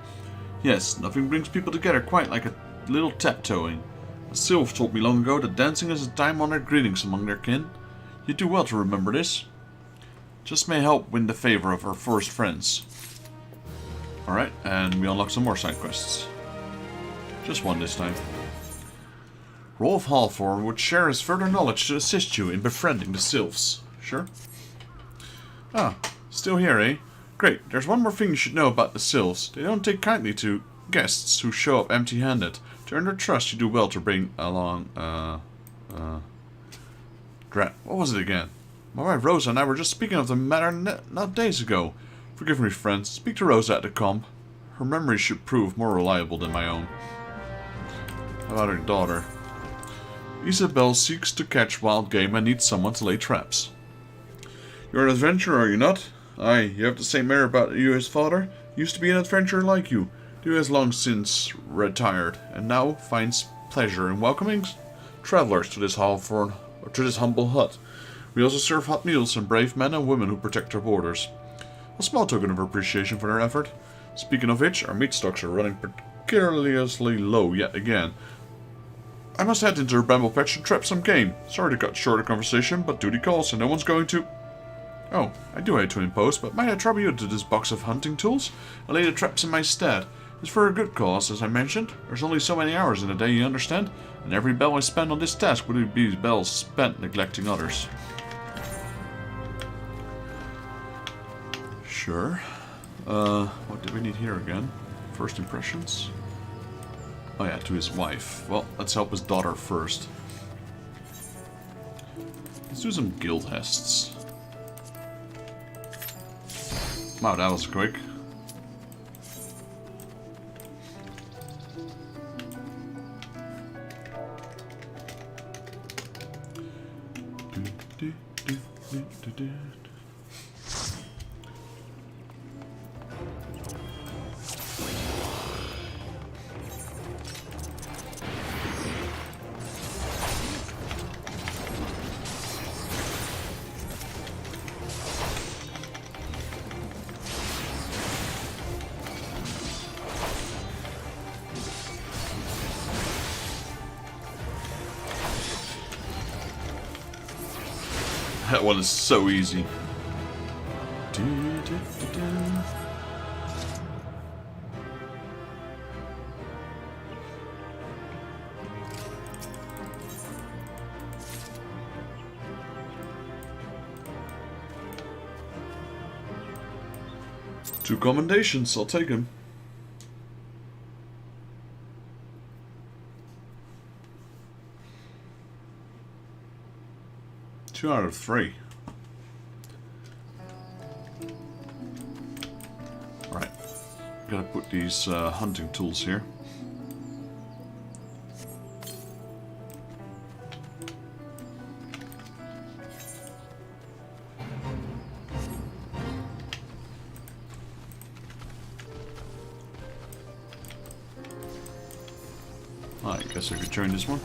Yes, nothing brings people together quite like a little tap-toeing. A sylph told me long ago that dancing is a time-honored greetings among their kin. You do well to remember this. Just may help win the favor of our forest friends. Alright, and we unlock some more side quests. Just one this time. Rolf Halfor would share his further knowledge to assist you in befriending the sylphs. Sure. Ah, still here, eh? Great, there's one more thing you should know about the sylphs. They don't take kindly to guests who show up empty-handed. To earn their trust, you do well to bring along, what was it again? My wife Rosa and I were just speaking of the matter not days ago. Forgive me, friends. Speak to Rosa at the comp. Her memory should prove more reliable than my own. How about her daughter? Isabel seeks to catch wild game and needs someone to lay traps. You're an adventurer, are you not? Aye, you have the same air about you as father. Used to be an adventurer like you. He has long since retired, and now finds pleasure in welcoming travelers to this humble hut. We also serve hot meals and brave men and women who protect our borders. A small token of appreciation for their effort. Speaking of which, our meat stocks are running precariously low yet again. I must head into the bramble patch and trap some game. Sorry to cut short the conversation, but duty calls and no one's going to... Oh, I do hate to impose, but might I trouble you to this box of hunting tools? I lay the traps in my stead. It's for a good cause, as I mentioned. There's only so many hours in a day, you understand? And every bell I spend on this task would be bells spent neglecting others. Sure. What do we need here again? First impressions? Oh yeah, to his wife. Well, let's help his daughter first. Let's do some guild tests. Wow, that was quick. That one is so easy. Two commendations, I'll take him. Two out of 3. Right, gotta put these hunting tools here. I guess I could join this one.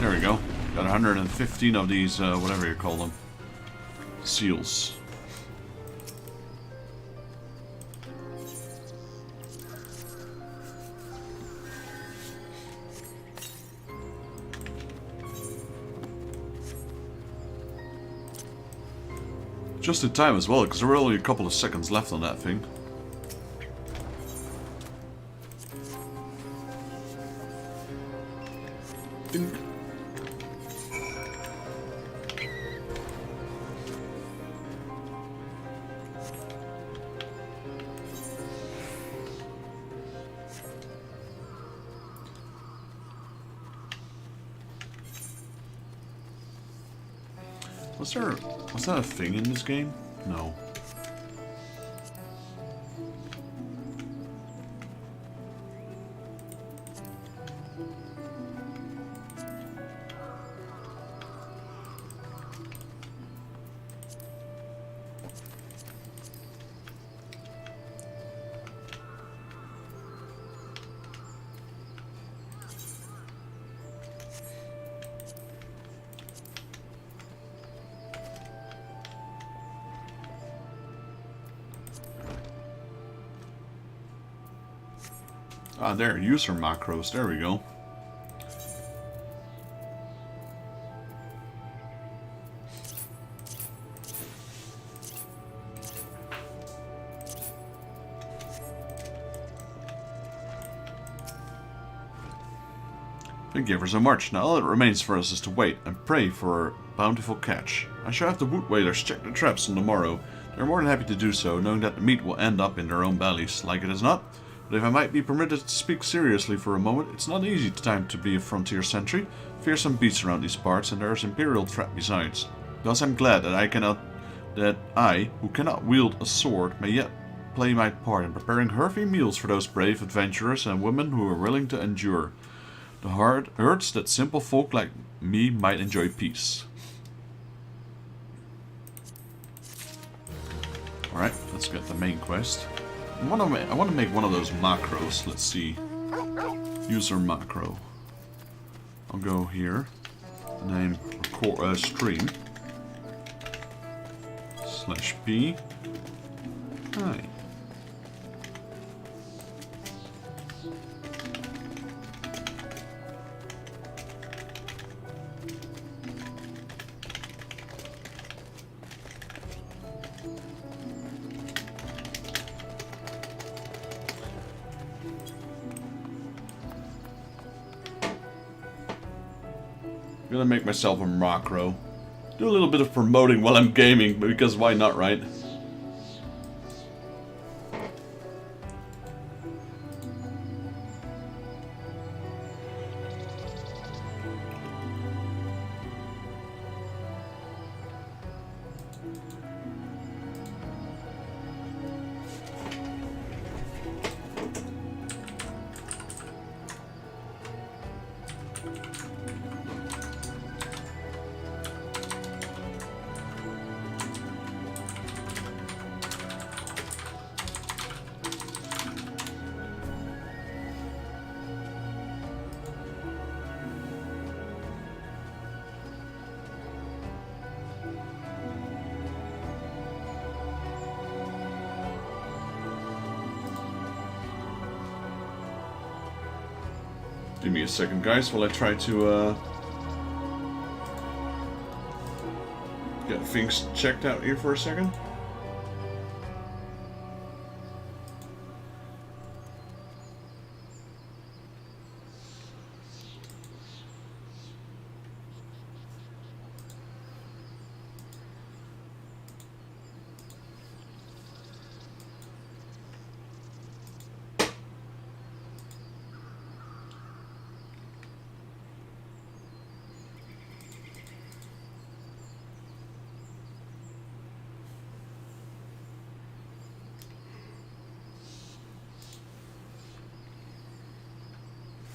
There we go. Got 115 of these, whatever you call them, seals. Just in time as well, because there were only a couple of seconds left on that thing. Ding. Was that a thing in this game? No. Ah, there, user macros, there we go. Thank you ever so much. Now all that remains for us is to wait and pray for a bountiful catch. I shall have the wood whalers check their traps on the morrow. They are more than happy to do so, knowing that the meat will end up in their own bellies, like it is not. But if I might be permitted to speak seriously for a moment, it's not an easy time to be a frontier sentry. Fearsome beasts around these parts, and there is imperial threat besides. Thus I'm glad that I, who cannot wield a sword, may yet play my part in preparing hearty meals for those brave adventurers and women who are willing to endure the hard hurts that simple folk like me might enjoy peace. Alright, let's get the main quest. I want to make one of those macros. Let's see. User macro. I'll go here. Name stream. /p. Hi. I'm gonna make myself a macro. Do a little bit of promoting while I'm gaming, because why not, right? Give me a second, guys, while I try to get things checked out here for a second.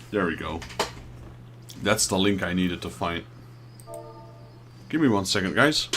There we go. That's the link I needed to find. Give me 1 second, guys.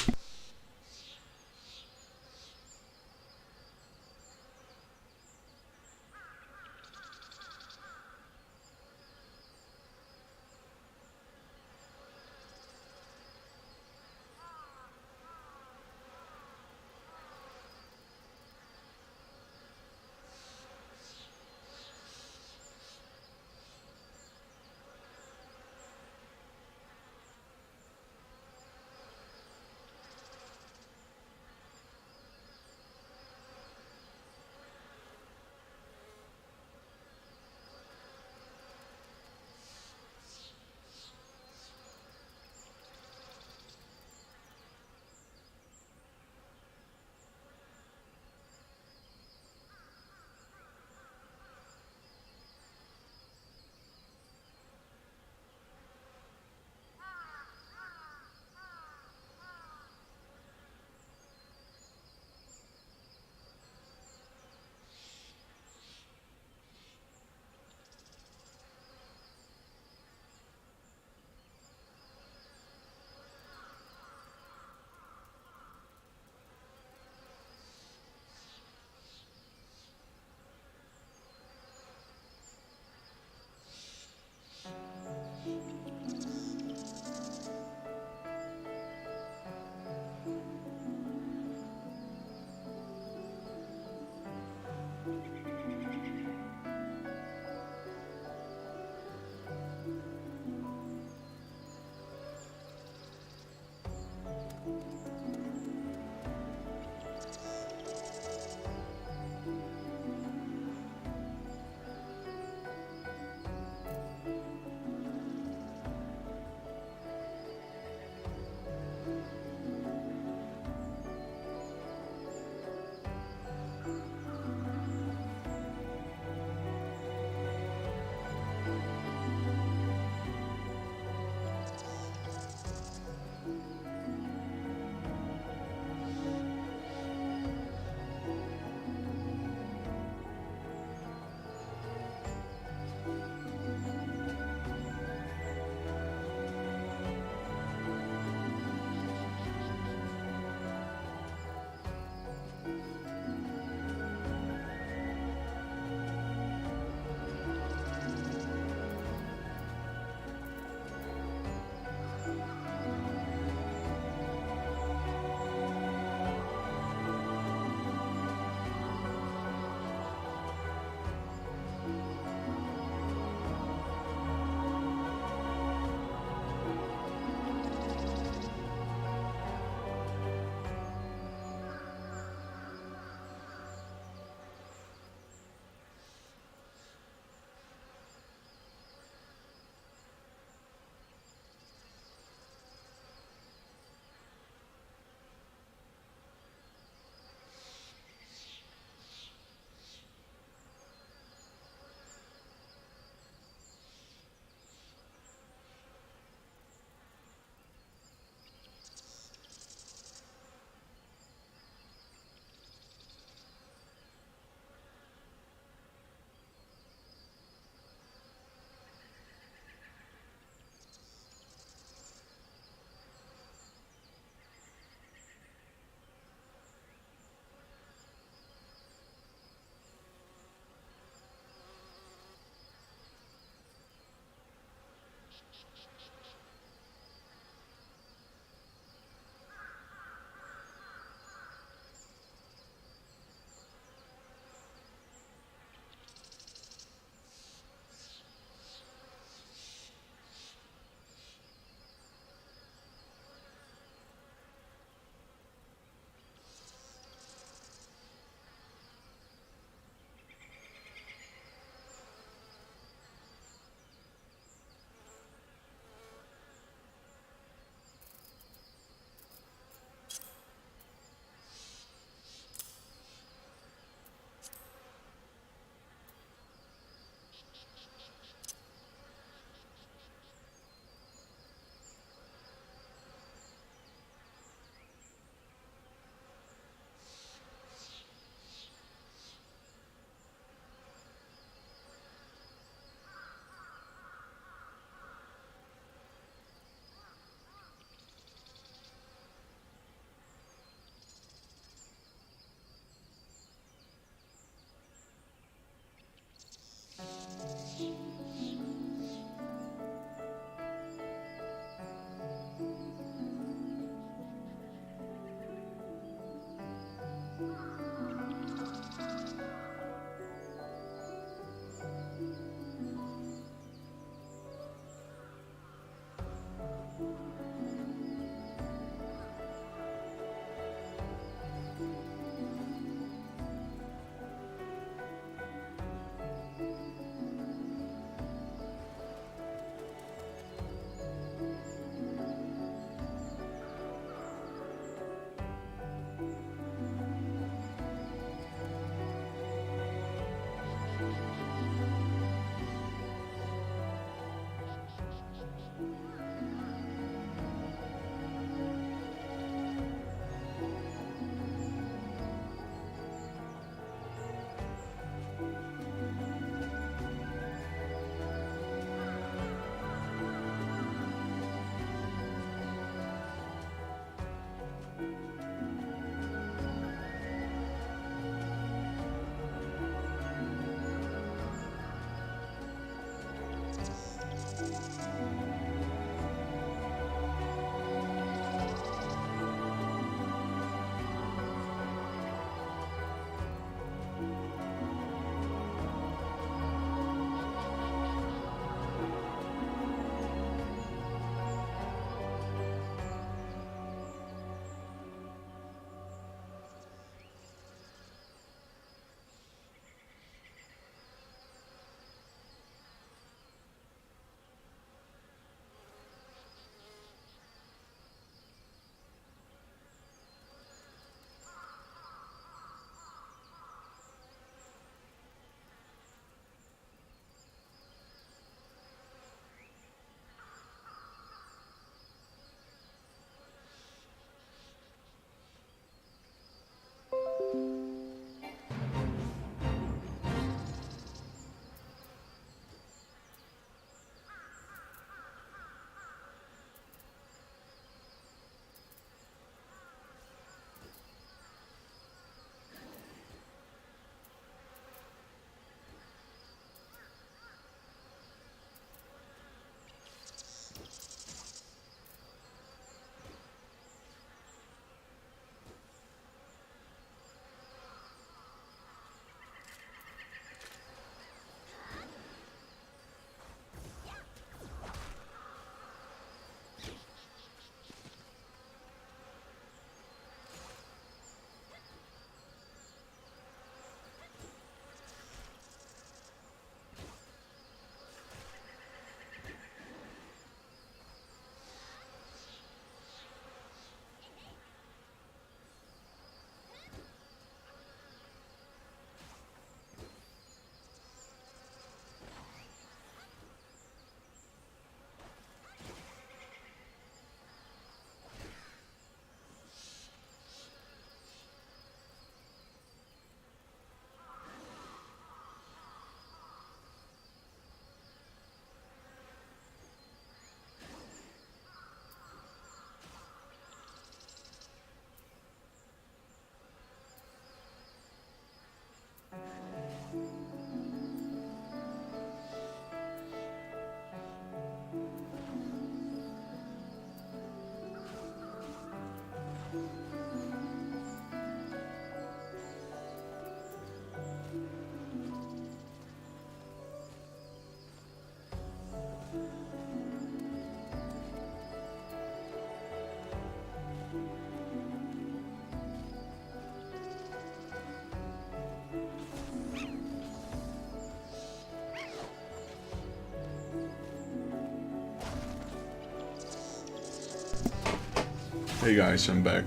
Hey guys, I'm back.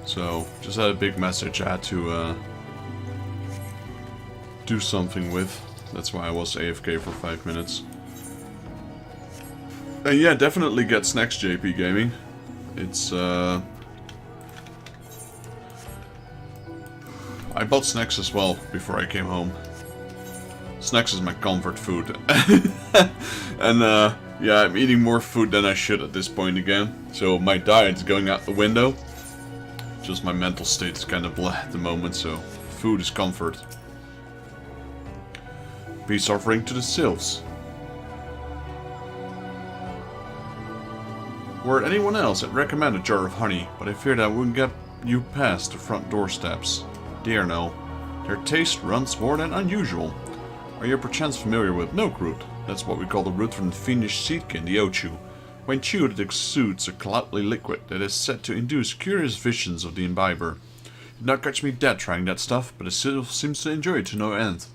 So, just had a big message I had to do something with. That's why I was AFK for 5 minutes. And yeah, definitely get Snacks JP Gaming. It's I bought Snacks as well before I came home. Snacks is my comfort food. And yeah, I'm eating more food than I should at this point again. So my diet's going out the window. Just my mental state is kind of blah at the moment, so food is comfort. Peace offering to the sylphs. Were it anyone else, I'd recommend a jar of honey, but I fear that wouldn't get you past the front doorsteps. Dear no, their taste runs more than unusual. Are you perchance familiar with milk root? That's what we call the root from the fiendish seedkin, the Ochu. When chewed, it exudes a cloudy liquid that is said to induce curious visions of the imbiber. It did not catch me dead trying that stuff, but it still seems to enjoy it to no end.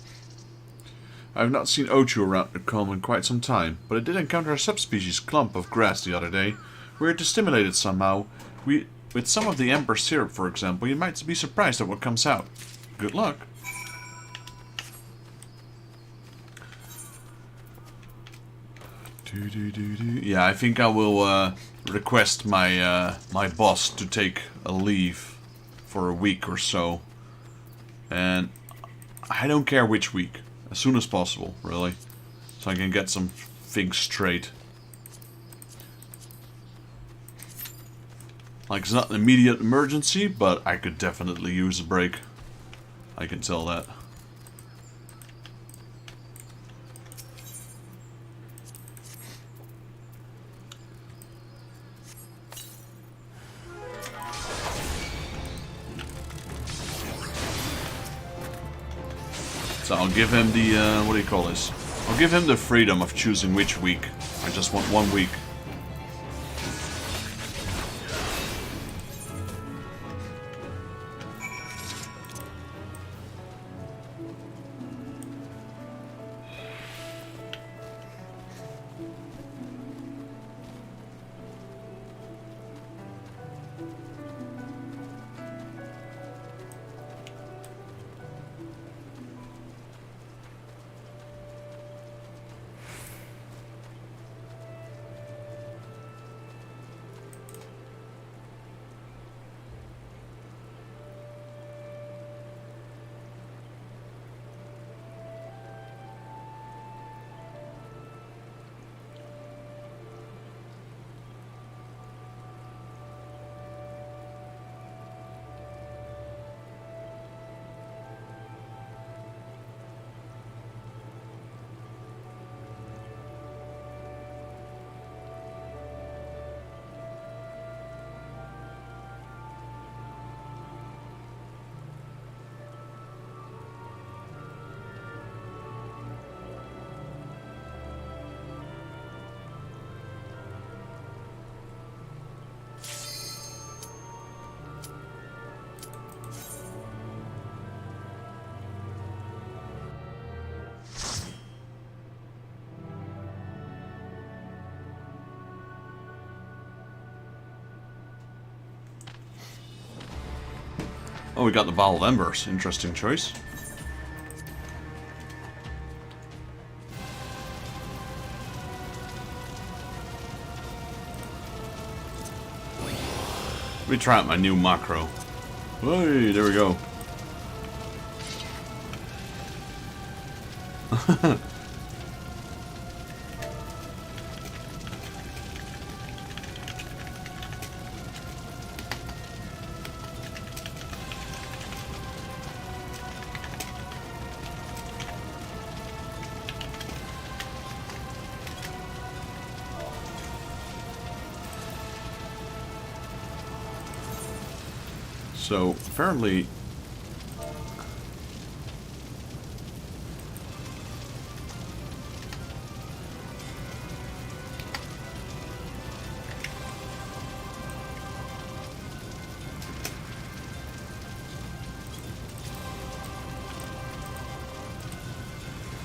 I have not seen Ochu around the calm in quite some time, but I did encounter a subspecies clump of grass the other day. Weird to stimulate it somehow. With some of the Ember syrup, for example, you might be surprised at what comes out. Good luck. Yeah, I think I will request my my boss to take a leave for a week or so, and I don't care which week, as soon as possible, really, so I can get some things straight. Like, it's not an immediate emergency, but I could definitely use a break. I can tell that. So I'll give him the, what do you call this? I'll give him the freedom of choosing which week. I just want 1 week. Oh, we got the Bottle of Embers. Interesting choice. Let me try out my new macro. Hey, there we go. So, apparently...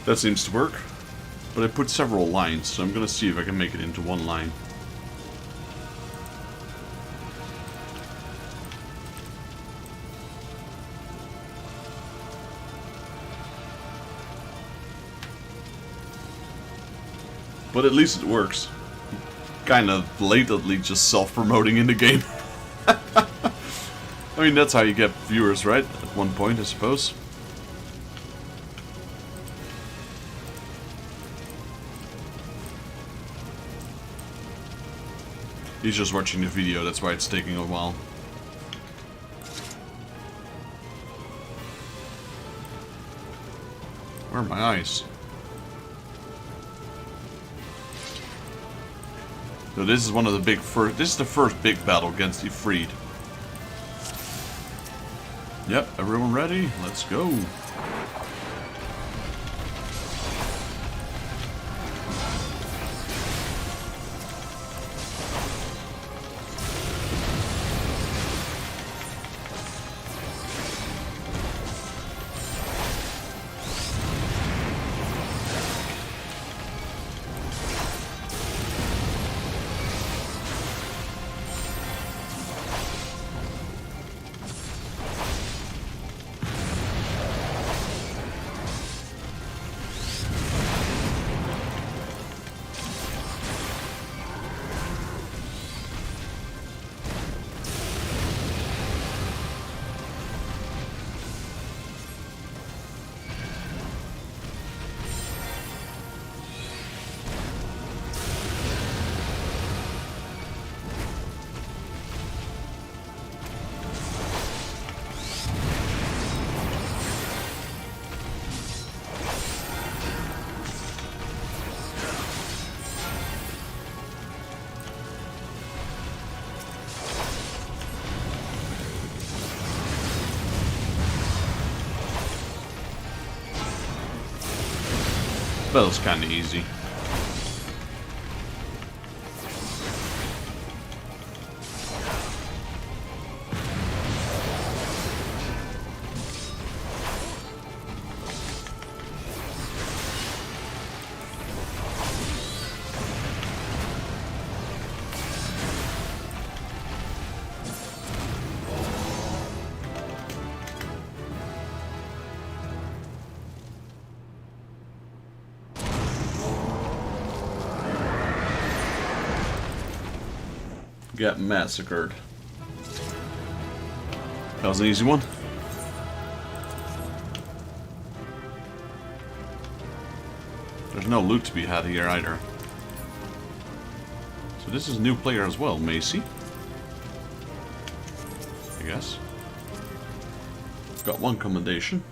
that seems to work. But I put several lines, so I'm gonna see if I can make it into one line. But at least it works. Kind of blatantly just self-promoting in the game. I mean, that's how you get viewers, right? At one point, I suppose. He's just watching the video, that's why it's taking a while. Where are my eyes? So this is one of the big this is the first big battle against Ifrit. Yep, everyone ready? Let's go. battle's kinda easy. Got massacred. That was an easy one. There's no loot to be had here either. So this is a new player as well, Macy. I guess. Got one commendation.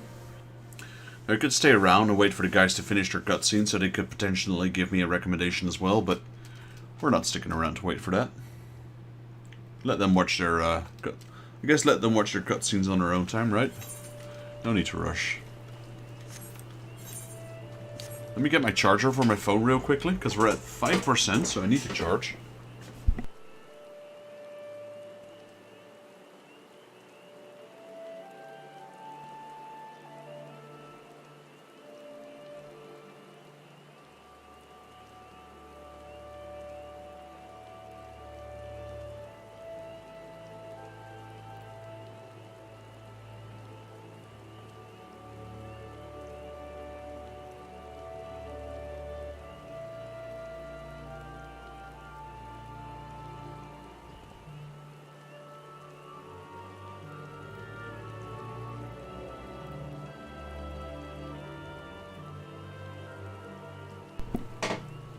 I could stay around and wait for the guys to finish their cutscene so they could potentially give me a recommendation as well, but we're not sticking around to wait for that. Let them watch their, I guess let them watch their cutscenes on their own time, right? No need to rush. Let me get my charger for my phone real quickly, because we're at 5%, so I need to charge.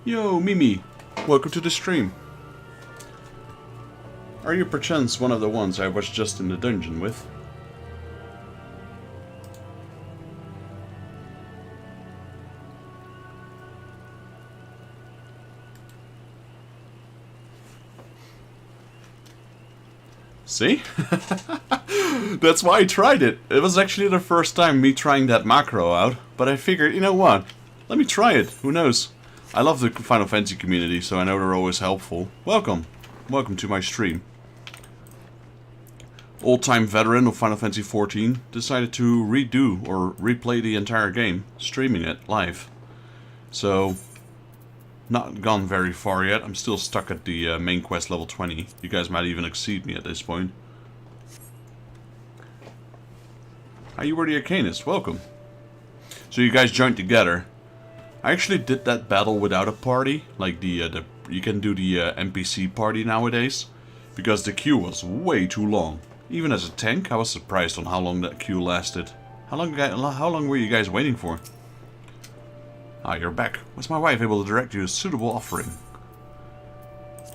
Yo, Mimi! Welcome to the stream. Are you perchance one of the ones I was just in the dungeon with? See? That's why I tried it. It was actually the first time me trying that macro out, but I figured, you know what? Let me try it. Who knows? I love the Final Fantasy community, so I know they're always helpful. Welcome. Welcome to my stream. Old-time veteran of Final Fantasy XIV decided to redo or replay the entire game, streaming it live. So, not gone very far yet. I'm still stuck at the main quest level 20. You guys might even exceed me at this point. Hi, you were the Arcanist. Welcome. So you guys joined together. I actually did that battle without a party, like you can do the NPC party nowadays, because the queue was way too long. Even as a tank, I was surprised on how long that queue lasted. How long were you guys waiting for? Ah, you're back. Was my wife able to direct you a suitable offering?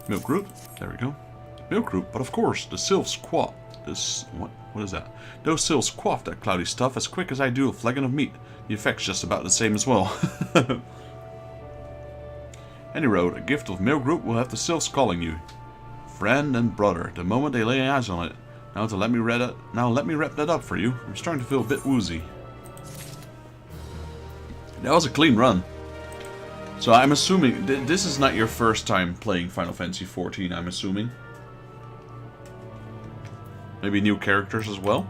Milk root? There we go. Milk root, but of course, the sylphs quaff. What is that? Those sylphs quaff that cloudy stuff as quick as I do a flagon of meat. The effect's just about the same as well. Any road, a gift of milk root will have the sylphs calling you. Friend and brother, the moment they lay eyes on it. Now let me wrap that up for you. I'm starting to feel a bit woozy. That was a clean run. So I'm assuming this is not your first time playing Final Fantasy XIV, I'm assuming. Maybe new characters as well?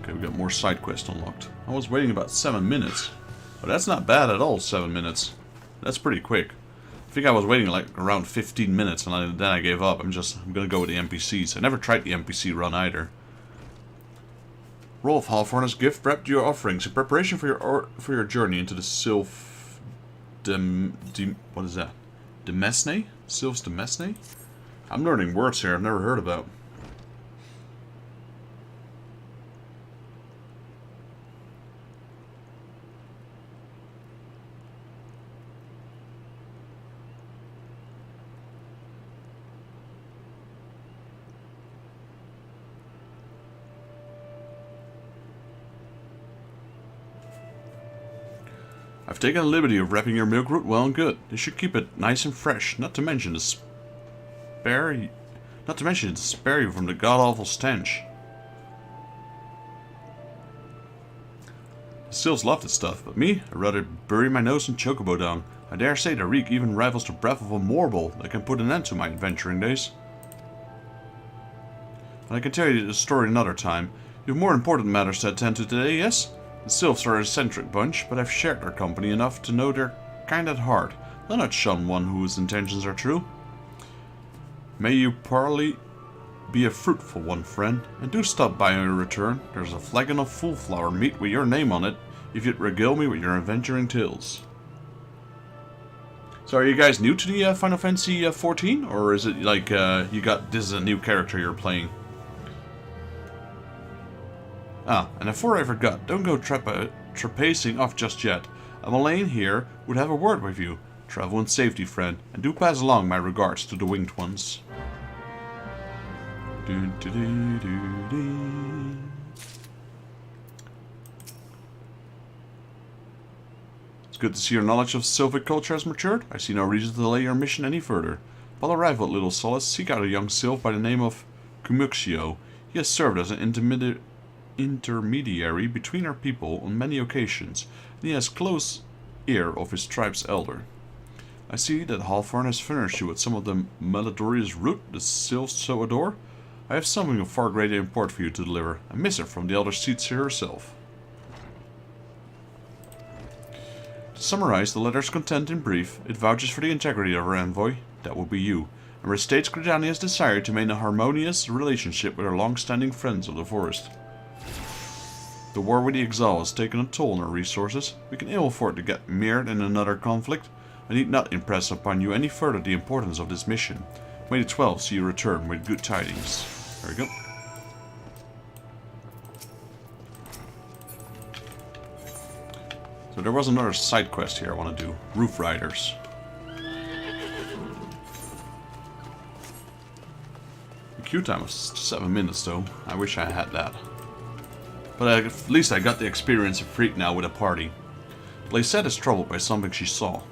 Okay, we got more side quests unlocked. I was waiting about 7 minutes. But that's not bad at all, 7 minutes. That's pretty quick. I think I was waiting like around 15 minutes and then I gave up. I'm gonna go with the NPCs. I never tried the NPC run either. Rolf Halfhorn has gift wrapped your offerings in preparation for your journey into the Sylph... what is that? Demesne? Sylphs Demesne? I'm learning words here I've never heard about. I've taken the liberty of wrapping your milk root well and good. This should keep it nice and fresh, not to mention to spare you from the god-awful stench. sylphs love this stuff, but me, I'd rather bury my nose in chocobo dung. I dare say the reek even rivals the breath of a morble that can put an end to my adventuring days. And I can tell you the story another time. You have more important matters to attend to today, yes? The sylphs are an eccentric bunch, but I've shared their company enough to know they're kind at heart. They'll not shun one whose intentions are true. May you parley be a fruitful one, friend, and do stop by on your return. There's a flagon of full flower meat with your name on it, if you'd regale me with your adventuring tales. So are you guys new to the Final Fantasy XIV, or is it like this is a new character you're playing? Ah, and before I forgot, don't go trapacing off just yet. Amalain here would have a word with you. Travel in safety, friend, and do pass along my regards to the winged ones. It's good to see your knowledge of Sylphic culture has matured. I see no reason to delay your mission any further. Upon arrival at Little Solace, seek out a young sylph by the name of Kumuxio. He has served as an intermediary between our people on many occasions, and he has close ear of his tribe's elder. I see that Hawthorne has furnished you with some of the malodorous root the sylphs so adore. I have something of far greater import for you to deliver, a missive from the Elder Seedseer herself. To summarize the letter's content in brief, it vouches for the integrity of our envoy, that will be you, and restates Gridania's desire to maintain a harmonious relationship with her long-standing friends of the forest. The war with the Exile has taken a toll on our resources. We can ill afford to get mired in another conflict. I need not impress upon you any further the importance of this mission. May the 12 see you return with good tidings. There we go. So there was another side quest here I want to do. Roof Riders. The queue time was 7 minutes though. I wish I had that. But at least I got the experience of Freak now with a party. Lysette is troubled by something she saw.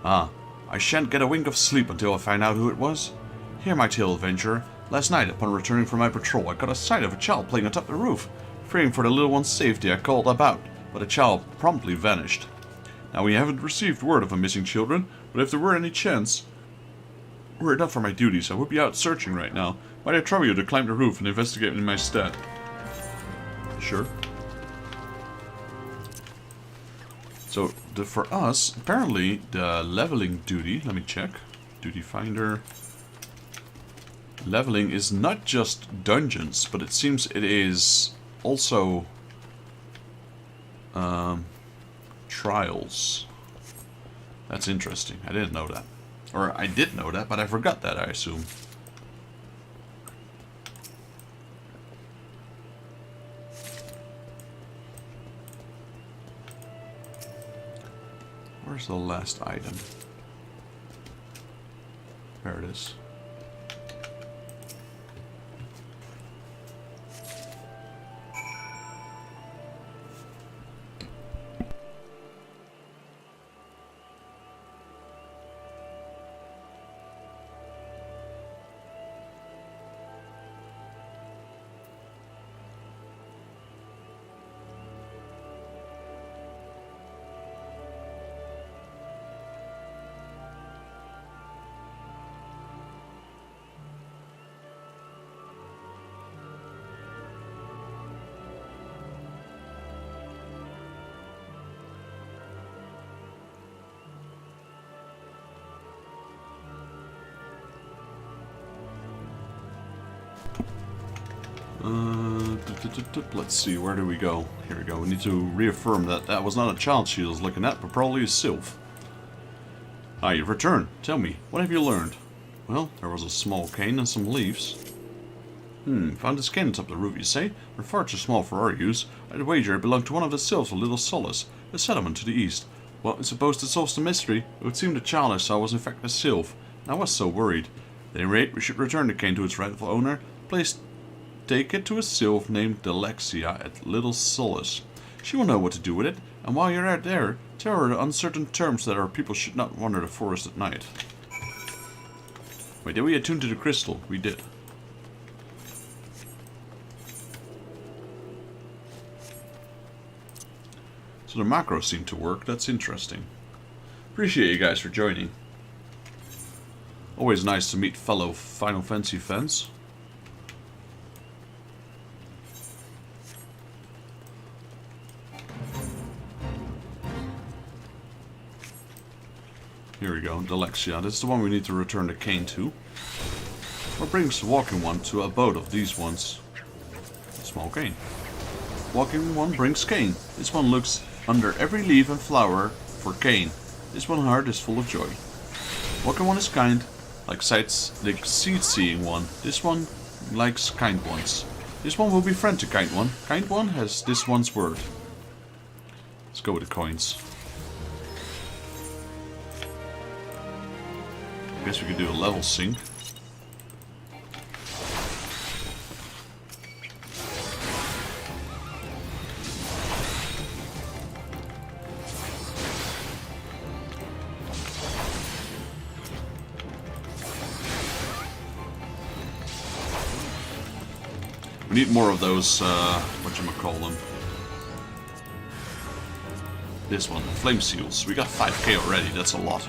Ah, I shan't get a wink of sleep until I find out who it was. Hear my tale, adventurer. Last night, upon returning from my patrol, I caught a sight of a child playing atop the roof. Fearing for the little one's safety, I called about, but the child promptly vanished. Now, we haven't received word of the missing children, but if there were any chance, were it not for my duties, I would be out searching right now. Might I trouble you to climb the roof and investigate in my stead? Sure. So, for us, apparently the leveling duty, let me check, duty finder, leveling is not just dungeons, but it seems it is also trials. That's interesting, I didn't know that. Or I did know that, but I forgot that, I assume. Where's the last item? There it is. Let's see, where do we go? Here we go. We need to reaffirm that that was not a child she was looking at, but probably a sylph. Ah, you've returned. Tell me, what have you learned? Well, there was a small cane and some leaves. Found this cane atop the roof, you say? They're far too small for our use. I'd wager it belonged to one of the sylphs of Little Solace, a settlement to the east. Well, I suppose to solve the mystery, it would seem the child I saw was in fact a sylph, and I was so worried. At any rate, we should return the cane to its rightful owner. Take it to a sylph named Delexia at Little Solace. She will know what to do with it, and while you're out there, tell her the uncertain terms that our people should not wander the forest at night. Wait, did we attune to the crystal? We did. So the macros seem to work. That's interesting. Appreciate you guys for joining. Always nice to meet fellow Final Fantasy fans. Here we go, Dalexia. This is the one we need to return the cane to. What brings the walking one to a abode of these ones? A small cane. Walking one brings cane. This one looks under every leaf and flower for cane. This one heart is full of joy. Walking one is kind, like seed-seeing one. This one likes kind ones. This one will be friend to kind one. Kind one has this one's word. Let's go with the coins. I guess we could do a level sync. We need more of those, whatchamacallem. This one, flame seals. We got 5k already, that's a lot.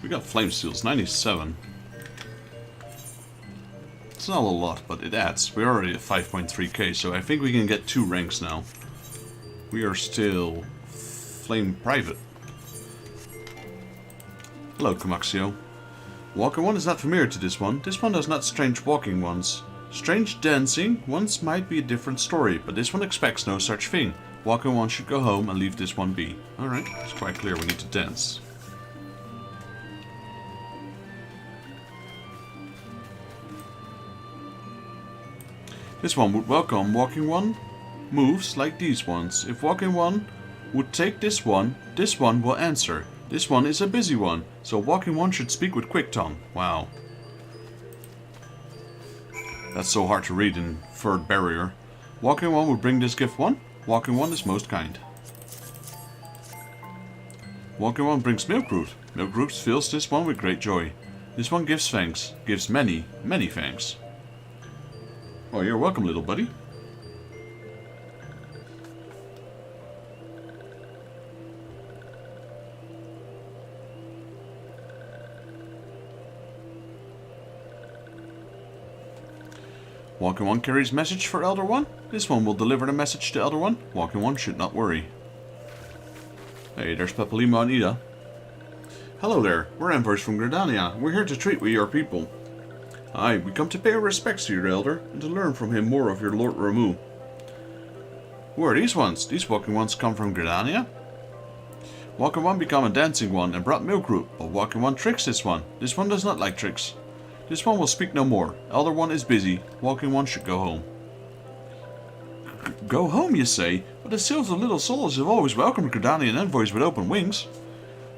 We got flame seals, 97. It's not a lot, but it adds. We're already at 5.3k, so I think we can get 2 ranks now. We are still flame private. Hello, Kamaxio. Walking one is not familiar to this one. This one does not strange walking ones. Strange dancing ones might be a different story, but this one expects no such thing. Walking one should go home and leave this one be. Alright, it's quite clear we need to dance. This one would welcome walking one moves like these ones. If walking one would take this one will answer. This one is a busy one, so walking one should speak with quick tongue. Wow. That's so hard to read in third barrier. Walking one would bring this gift one. Walking one is most kind. Walking one brings milk root. Milk root fills this one with great joy. This one gives thanks. Gives many, many thanks. Oh, you're welcome, little buddy. Walking one carries message for Elder One. This one will deliver the message to Elder One. Walking one should not worry. Hey, there's Pepalima and Ida. Hello there. We're envoys from Gridania. We're here to treat with your people. Aye, we come to pay our respects to your elder, and to learn from him more of your Lord Ramu. Who are these ones? These walking ones come from Gridania? Walking one became a dancing one and brought milk root, but walking one tricks this one. This one does not like tricks. This one will speak no more. Elder one is busy. Walking one should go home. Go home, you say? But the seals of little souls have always welcomed Gridanian envoys with open wings.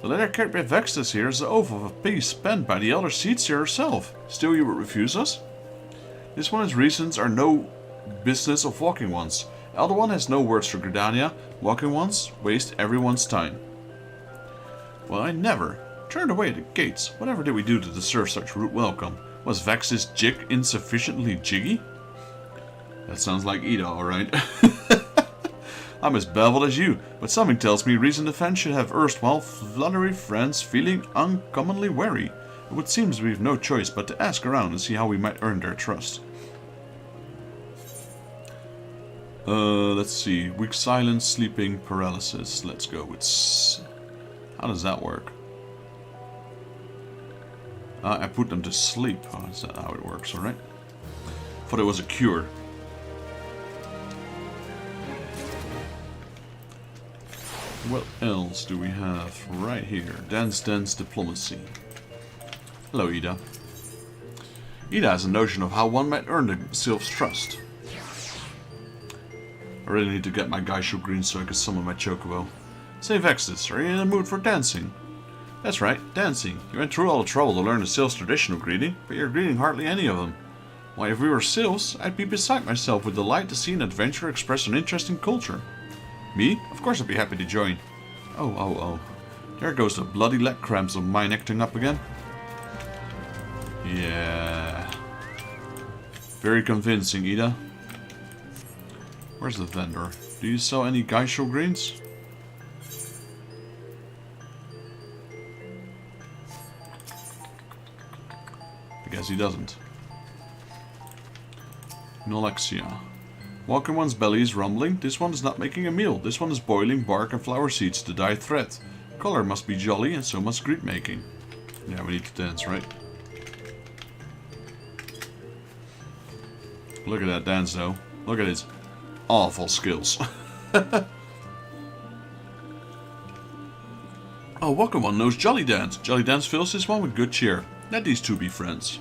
The letter carried by Vextus here is the oath of peace penned by the Elder Seedseer herself. Still you would refuse us? This one's reasons are no business of walking ones. Elder one has no words for Gridania. Walking ones waste everyone's time. Well, I never. Turned away at the gates. Whatever did we do to deserve such rude welcome? Was Vex's jig insufficiently jiggy? That sounds like Ida, alright. I'm as baffled as you, but something tells me Reason Defense should have erstwhile fluttery friends feeling uncommonly wary. It would seem as we've no choice but to ask around and see how we might earn their trust. Let's see. Weak silence, sleeping, paralysis. Let's go with... How does that work? I put them to sleep. Oh, is that how it works, alright? Thought it was a cure. What else do we have right here? Dance, diplomacy. Hello, Ida. Ida has a notion of how one might earn the Sylph's trust. I really need to get my Gaisho green so I can summon my Chocobo. Say, Vexus, are you in the mood for dancing? That's right, dancing. You went through all the trouble to learn the Sylph's traditional greeting, but you're greeting hardly any of them. Why, if we were Sylphs, I'd be beside myself with delight to see an adventurer express an interest in culture. Me? Of course I'd be happy to join. Oh. There goes the bloody leg cramps of mine acting up again. Yeah. Very convincing, Ida. Where's the vendor? Do you sell any Gaisho greens? I guess he doesn't. Nolexia. Walking one's belly is rumbling. This one is not making a meal. This one is boiling bark and flower seeds to dye thread. Color must be jolly and so must greet making. Yeah, we need to dance, right? Look at that dance though. Look at his awful skills. Oh, Walking One knows Jolly Dance. Jolly Dance fills this one with good cheer. Let these two be friends.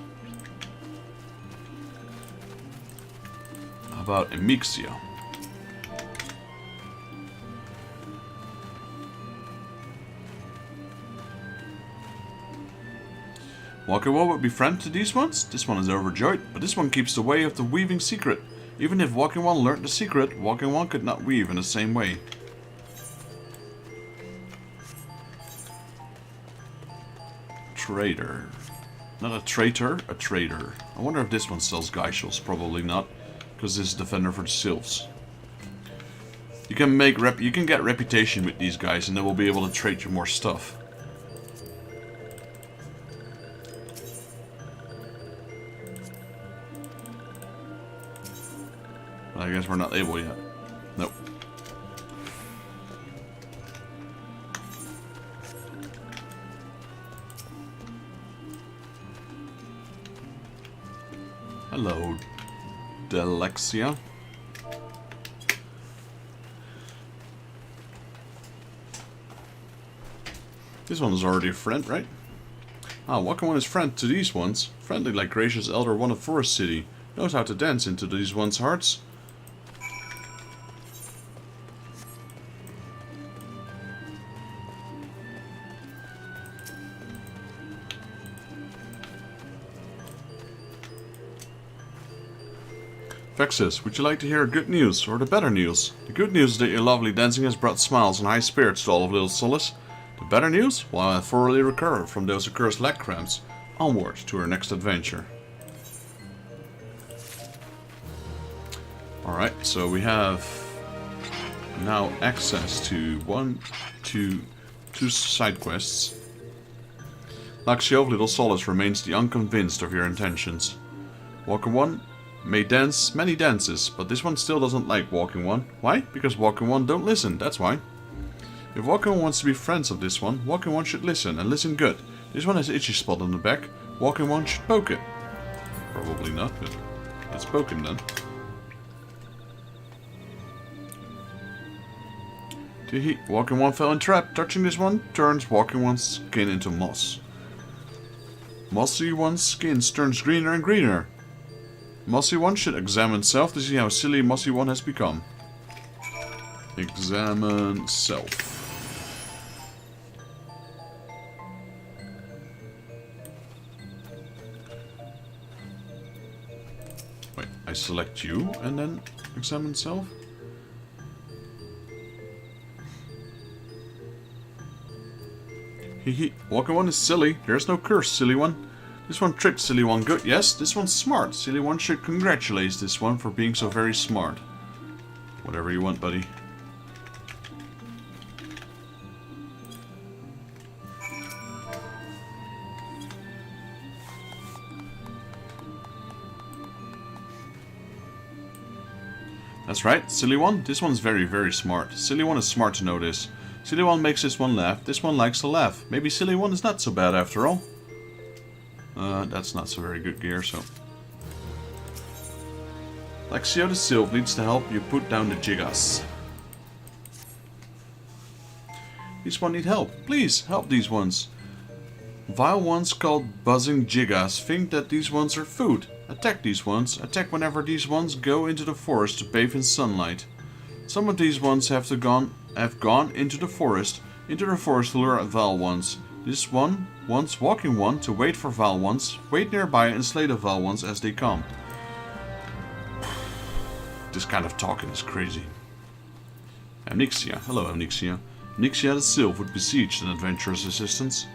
How about Emixia? Walking One would be friend to these ones. This one is overjoyed, but this one keeps the way of the weaving secret. Even if Walking One learned the secret, Walking One could not weave in the same way. Trader. Not a traitor, a trader. I wonder if this one sells Gaishos. Probably not, because this is the vendor for the Sylphs. You can get reputation with these guys, and they will be able to trade you more stuff. But I guess we're not able yet. Nope. Hello, Delexia. This one is already a friend, right? Ah, Walking One is friend to these ones. Friendly like gracious elder one of Forest City. Knows how to dance into these ones' hearts. Vexus, would you like to hear good news, or the better news? The good news is that your lovely dancing has brought smiles and high spirits to all of Little Solace. The better news? Well, I thoroughly recovered from those accursed leg cramps. Onward to our next adventure. Alright, so we have now access to two side quests. Laxio of Little Solace remains the unconvinced of your intentions. Walking One may dance many dances, but this one still doesn't like Walking One. Why? Because Walking One don't listen, that's why. If Walking One wants to be friends of this one, Walking One should listen, and listen good. This one has an itchy spot on the back, Walking One should poke it. Probably not, but it's poking then. Walking One fell in trap. Touching this one turns Walking One's skin into moss. Mossy One's skin turns greener and greener. Mossy One should examine self to see how silly Mossy One has become. Examine self. Wait, I select you and then examine self? Hehe, Walking One is silly. There's no curse, Silly One. This one tricked Silly One good. Yes, this one's smart. Silly One should congratulate this one for being so very smart. Whatever you want, buddy. That's right, silly one. This one's very, very smart. Silly one is smart to know this. Silly one makes this one laugh. This one likes to laugh. Maybe silly one is not so bad after all. That's not so very good gear, so... Lexio the Sylph needs to help you put down the Gigas. These one need help. Please, help these ones. Vile ones called buzzing Gigas think that these ones are food. Attack these ones. Attack whenever these ones go into the forest to bathe in sunlight. Some of these ones have gone into the forest to lure at vile ones. This one wants walking one to wait for vile ones. Wait nearby and slay the vile ones as they come. This kind of talking is crazy. Amnixia. Hello, Amnixia. Amnixia the Sylph would beseech an adventurous assistance.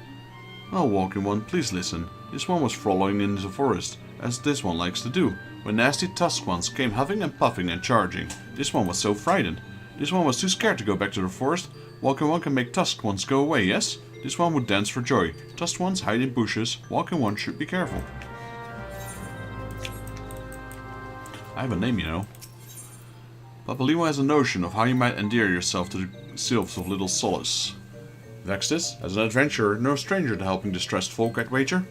Oh, walking one, please listen. This one was following into the forest, as this one likes to do, when nasty tusk ones came huffing and puffing and charging. This one was so frightened. This one was too scared to go back to the forest. Walking one can make tusk ones go away, yes? This one would dance for joy. Tusk ones hide in bushes. Walking one should be careful. I have a name, you know. Papalimo has a notion of how you might endear yourself to the sylphs of Little Solace. Vextus, as an adventurer, no stranger to helping distressed folk, I'd wager.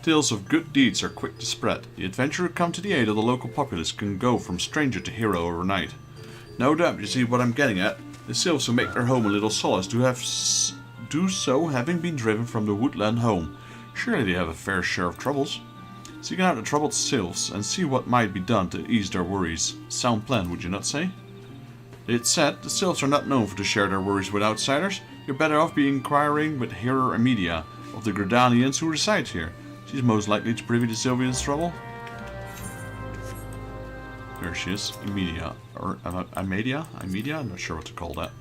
Tales of good deeds are quick to spread. The adventurer come to the aid of the local populace can go from stranger to hero overnight. No doubt you see what I'm getting at. The sylphs who make their home in Little Solace do so having been driven from the woodland home. Surely they have a fair share of troubles. Seek out the troubled sylphs and see what might be done to ease their worries. Sound plan, would you not say? It's said the sylphs are not known for to share their worries with outsiders. You're better off be inquiring with Hera Amedia of the Gredanians who reside here. She's most likely to privy to Sylvian's trouble. There she is, Amedia. Or Amedia? I'm not sure what to call that.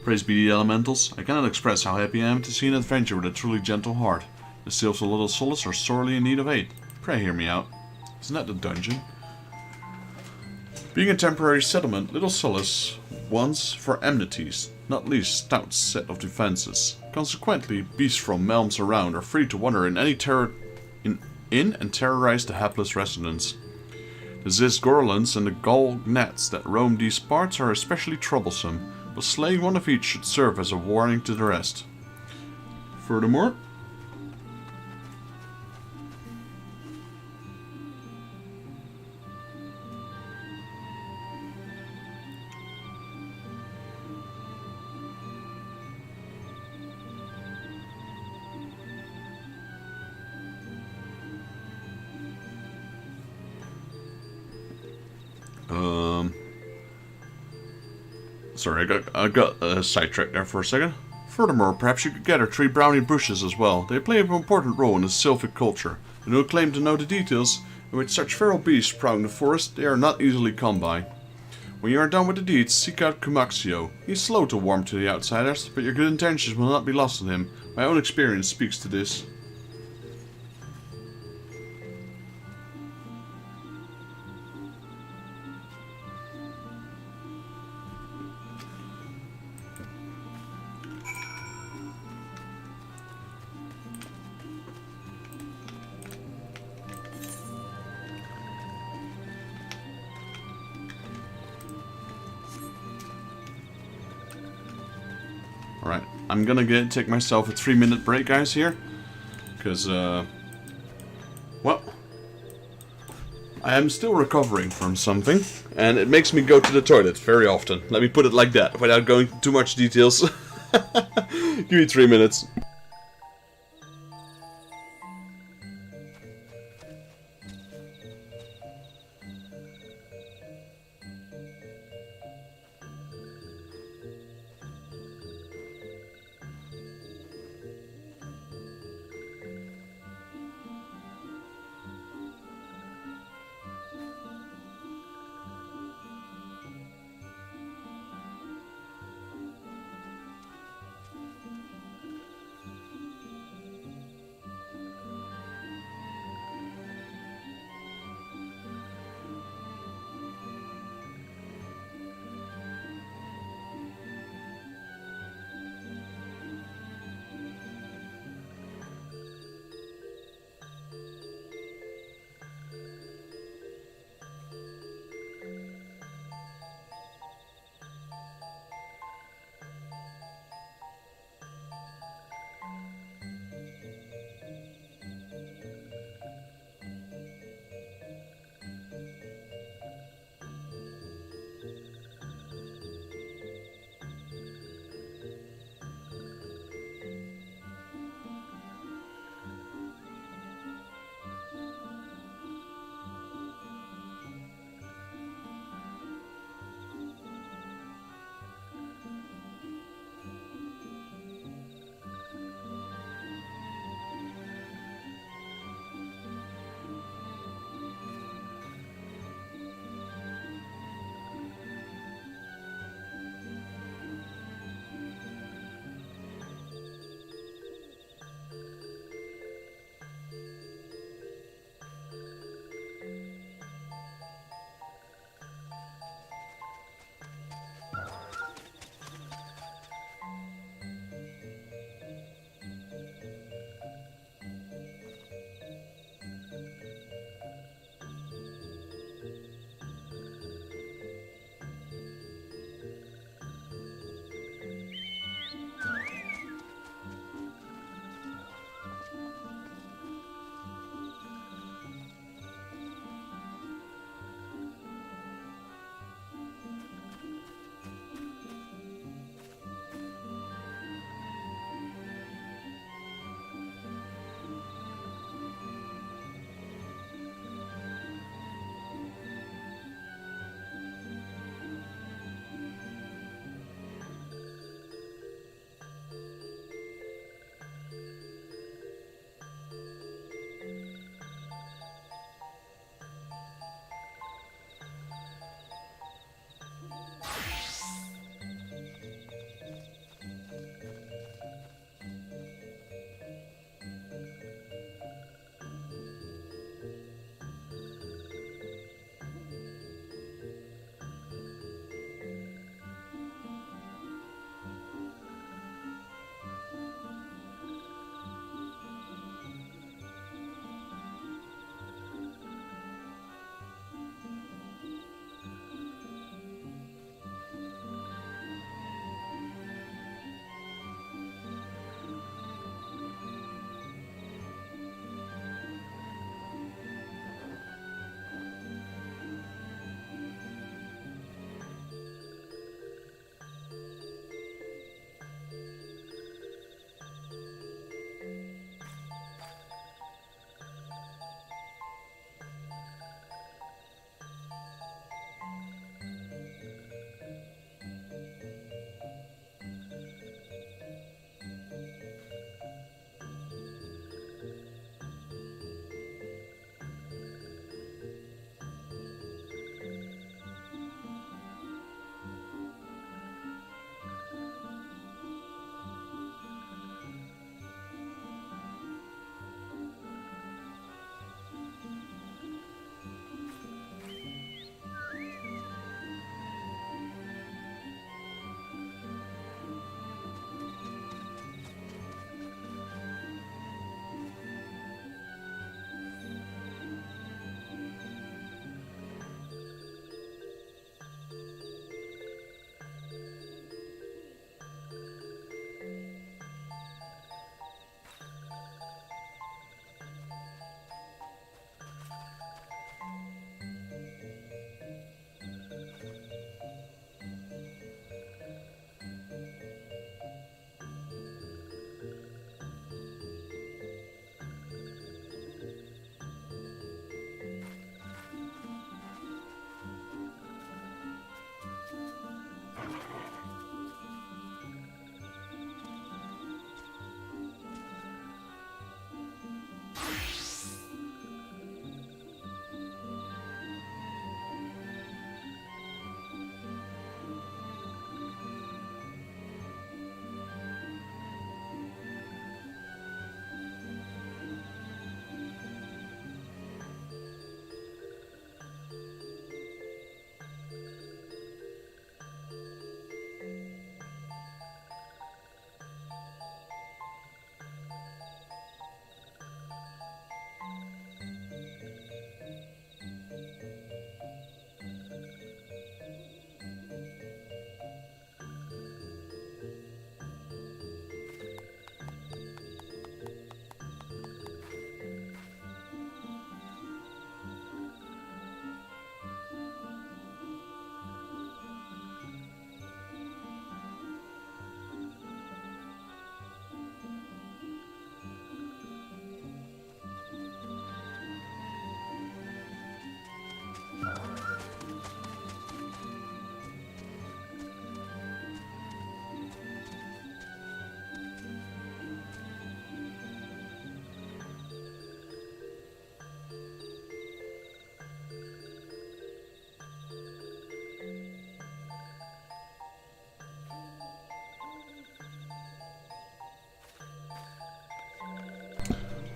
Praise be the elementals. I cannot express how happy I am to see an adventure with a truly gentle heart. The sylphs of Little Solace are sorely in need of aid. Pray hear me out. Isn't that the dungeon? Being a temporary settlement, Little Solace wants for amenities, not least stout set of defenses. Consequently, beasts from realms around are free to wander in any and terrorize the hapless residents. The Zizgorlans and the Golgnats that roam these parts are especially troublesome, but slaying one of each should serve as a warning to the rest. Furthermore, sorry, I got sidetracked there for a second. Furthermore, perhaps you could gather 3 brownie bushes as well. They play an important role in the sylphic culture. You don't claim to know the details, and with such feral beasts prowling the forest, they are not easily come by. When you are done with the deeds, seek out Kumaxio. He's slow to warm to the outsiders, but your good intentions will not be lost on him. My own experience speaks to this. Alright, I'm gonna take myself a 3-minute break, guys, here. Because, well, I am still recovering from something, and it makes me go to the toilet very often. Let me put it like that, without going into too much details. Give me 3 minutes.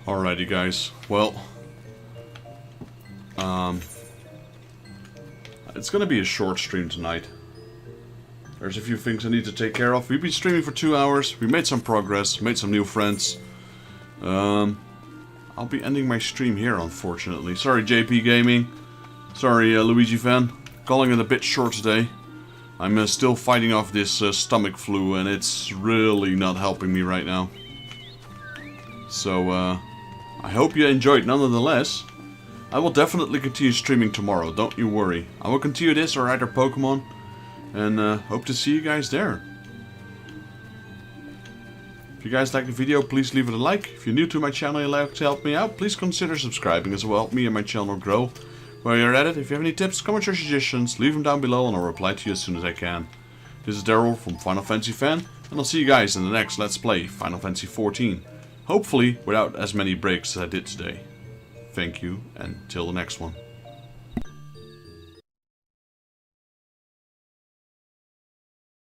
Alrighty, guys. Well, it's gonna be a short stream tonight. There's a few things I need to take care of. We've been streaming for 2 hours. We made some progress, made some new friends. I'll be ending my stream here, unfortunately. Sorry, JP Gaming. Sorry, Luigi fan. Calling it a bit short today. I'm still fighting off this stomach flu, and it's really not helping me right now. So, I hope you enjoyed nonetheless. I will definitely continue streaming tomorrow, don't you worry. I will continue this or either Pokemon, and hope to see you guys there. If you guys like the video, please leave it a like. If you're new to my channel and you'd like to help me out, please consider subscribing as well. Help me and my channel grow. While you're at it, if you have any tips, comments or suggestions, leave them down below and I'll reply to you as soon as I can. This is Daryl from Final Fantasy Fan, and I'll see you guys in the next Let's Play Final Fantasy XIV. Hopefully without as many breaks as I did today. Thank you, and till the next one.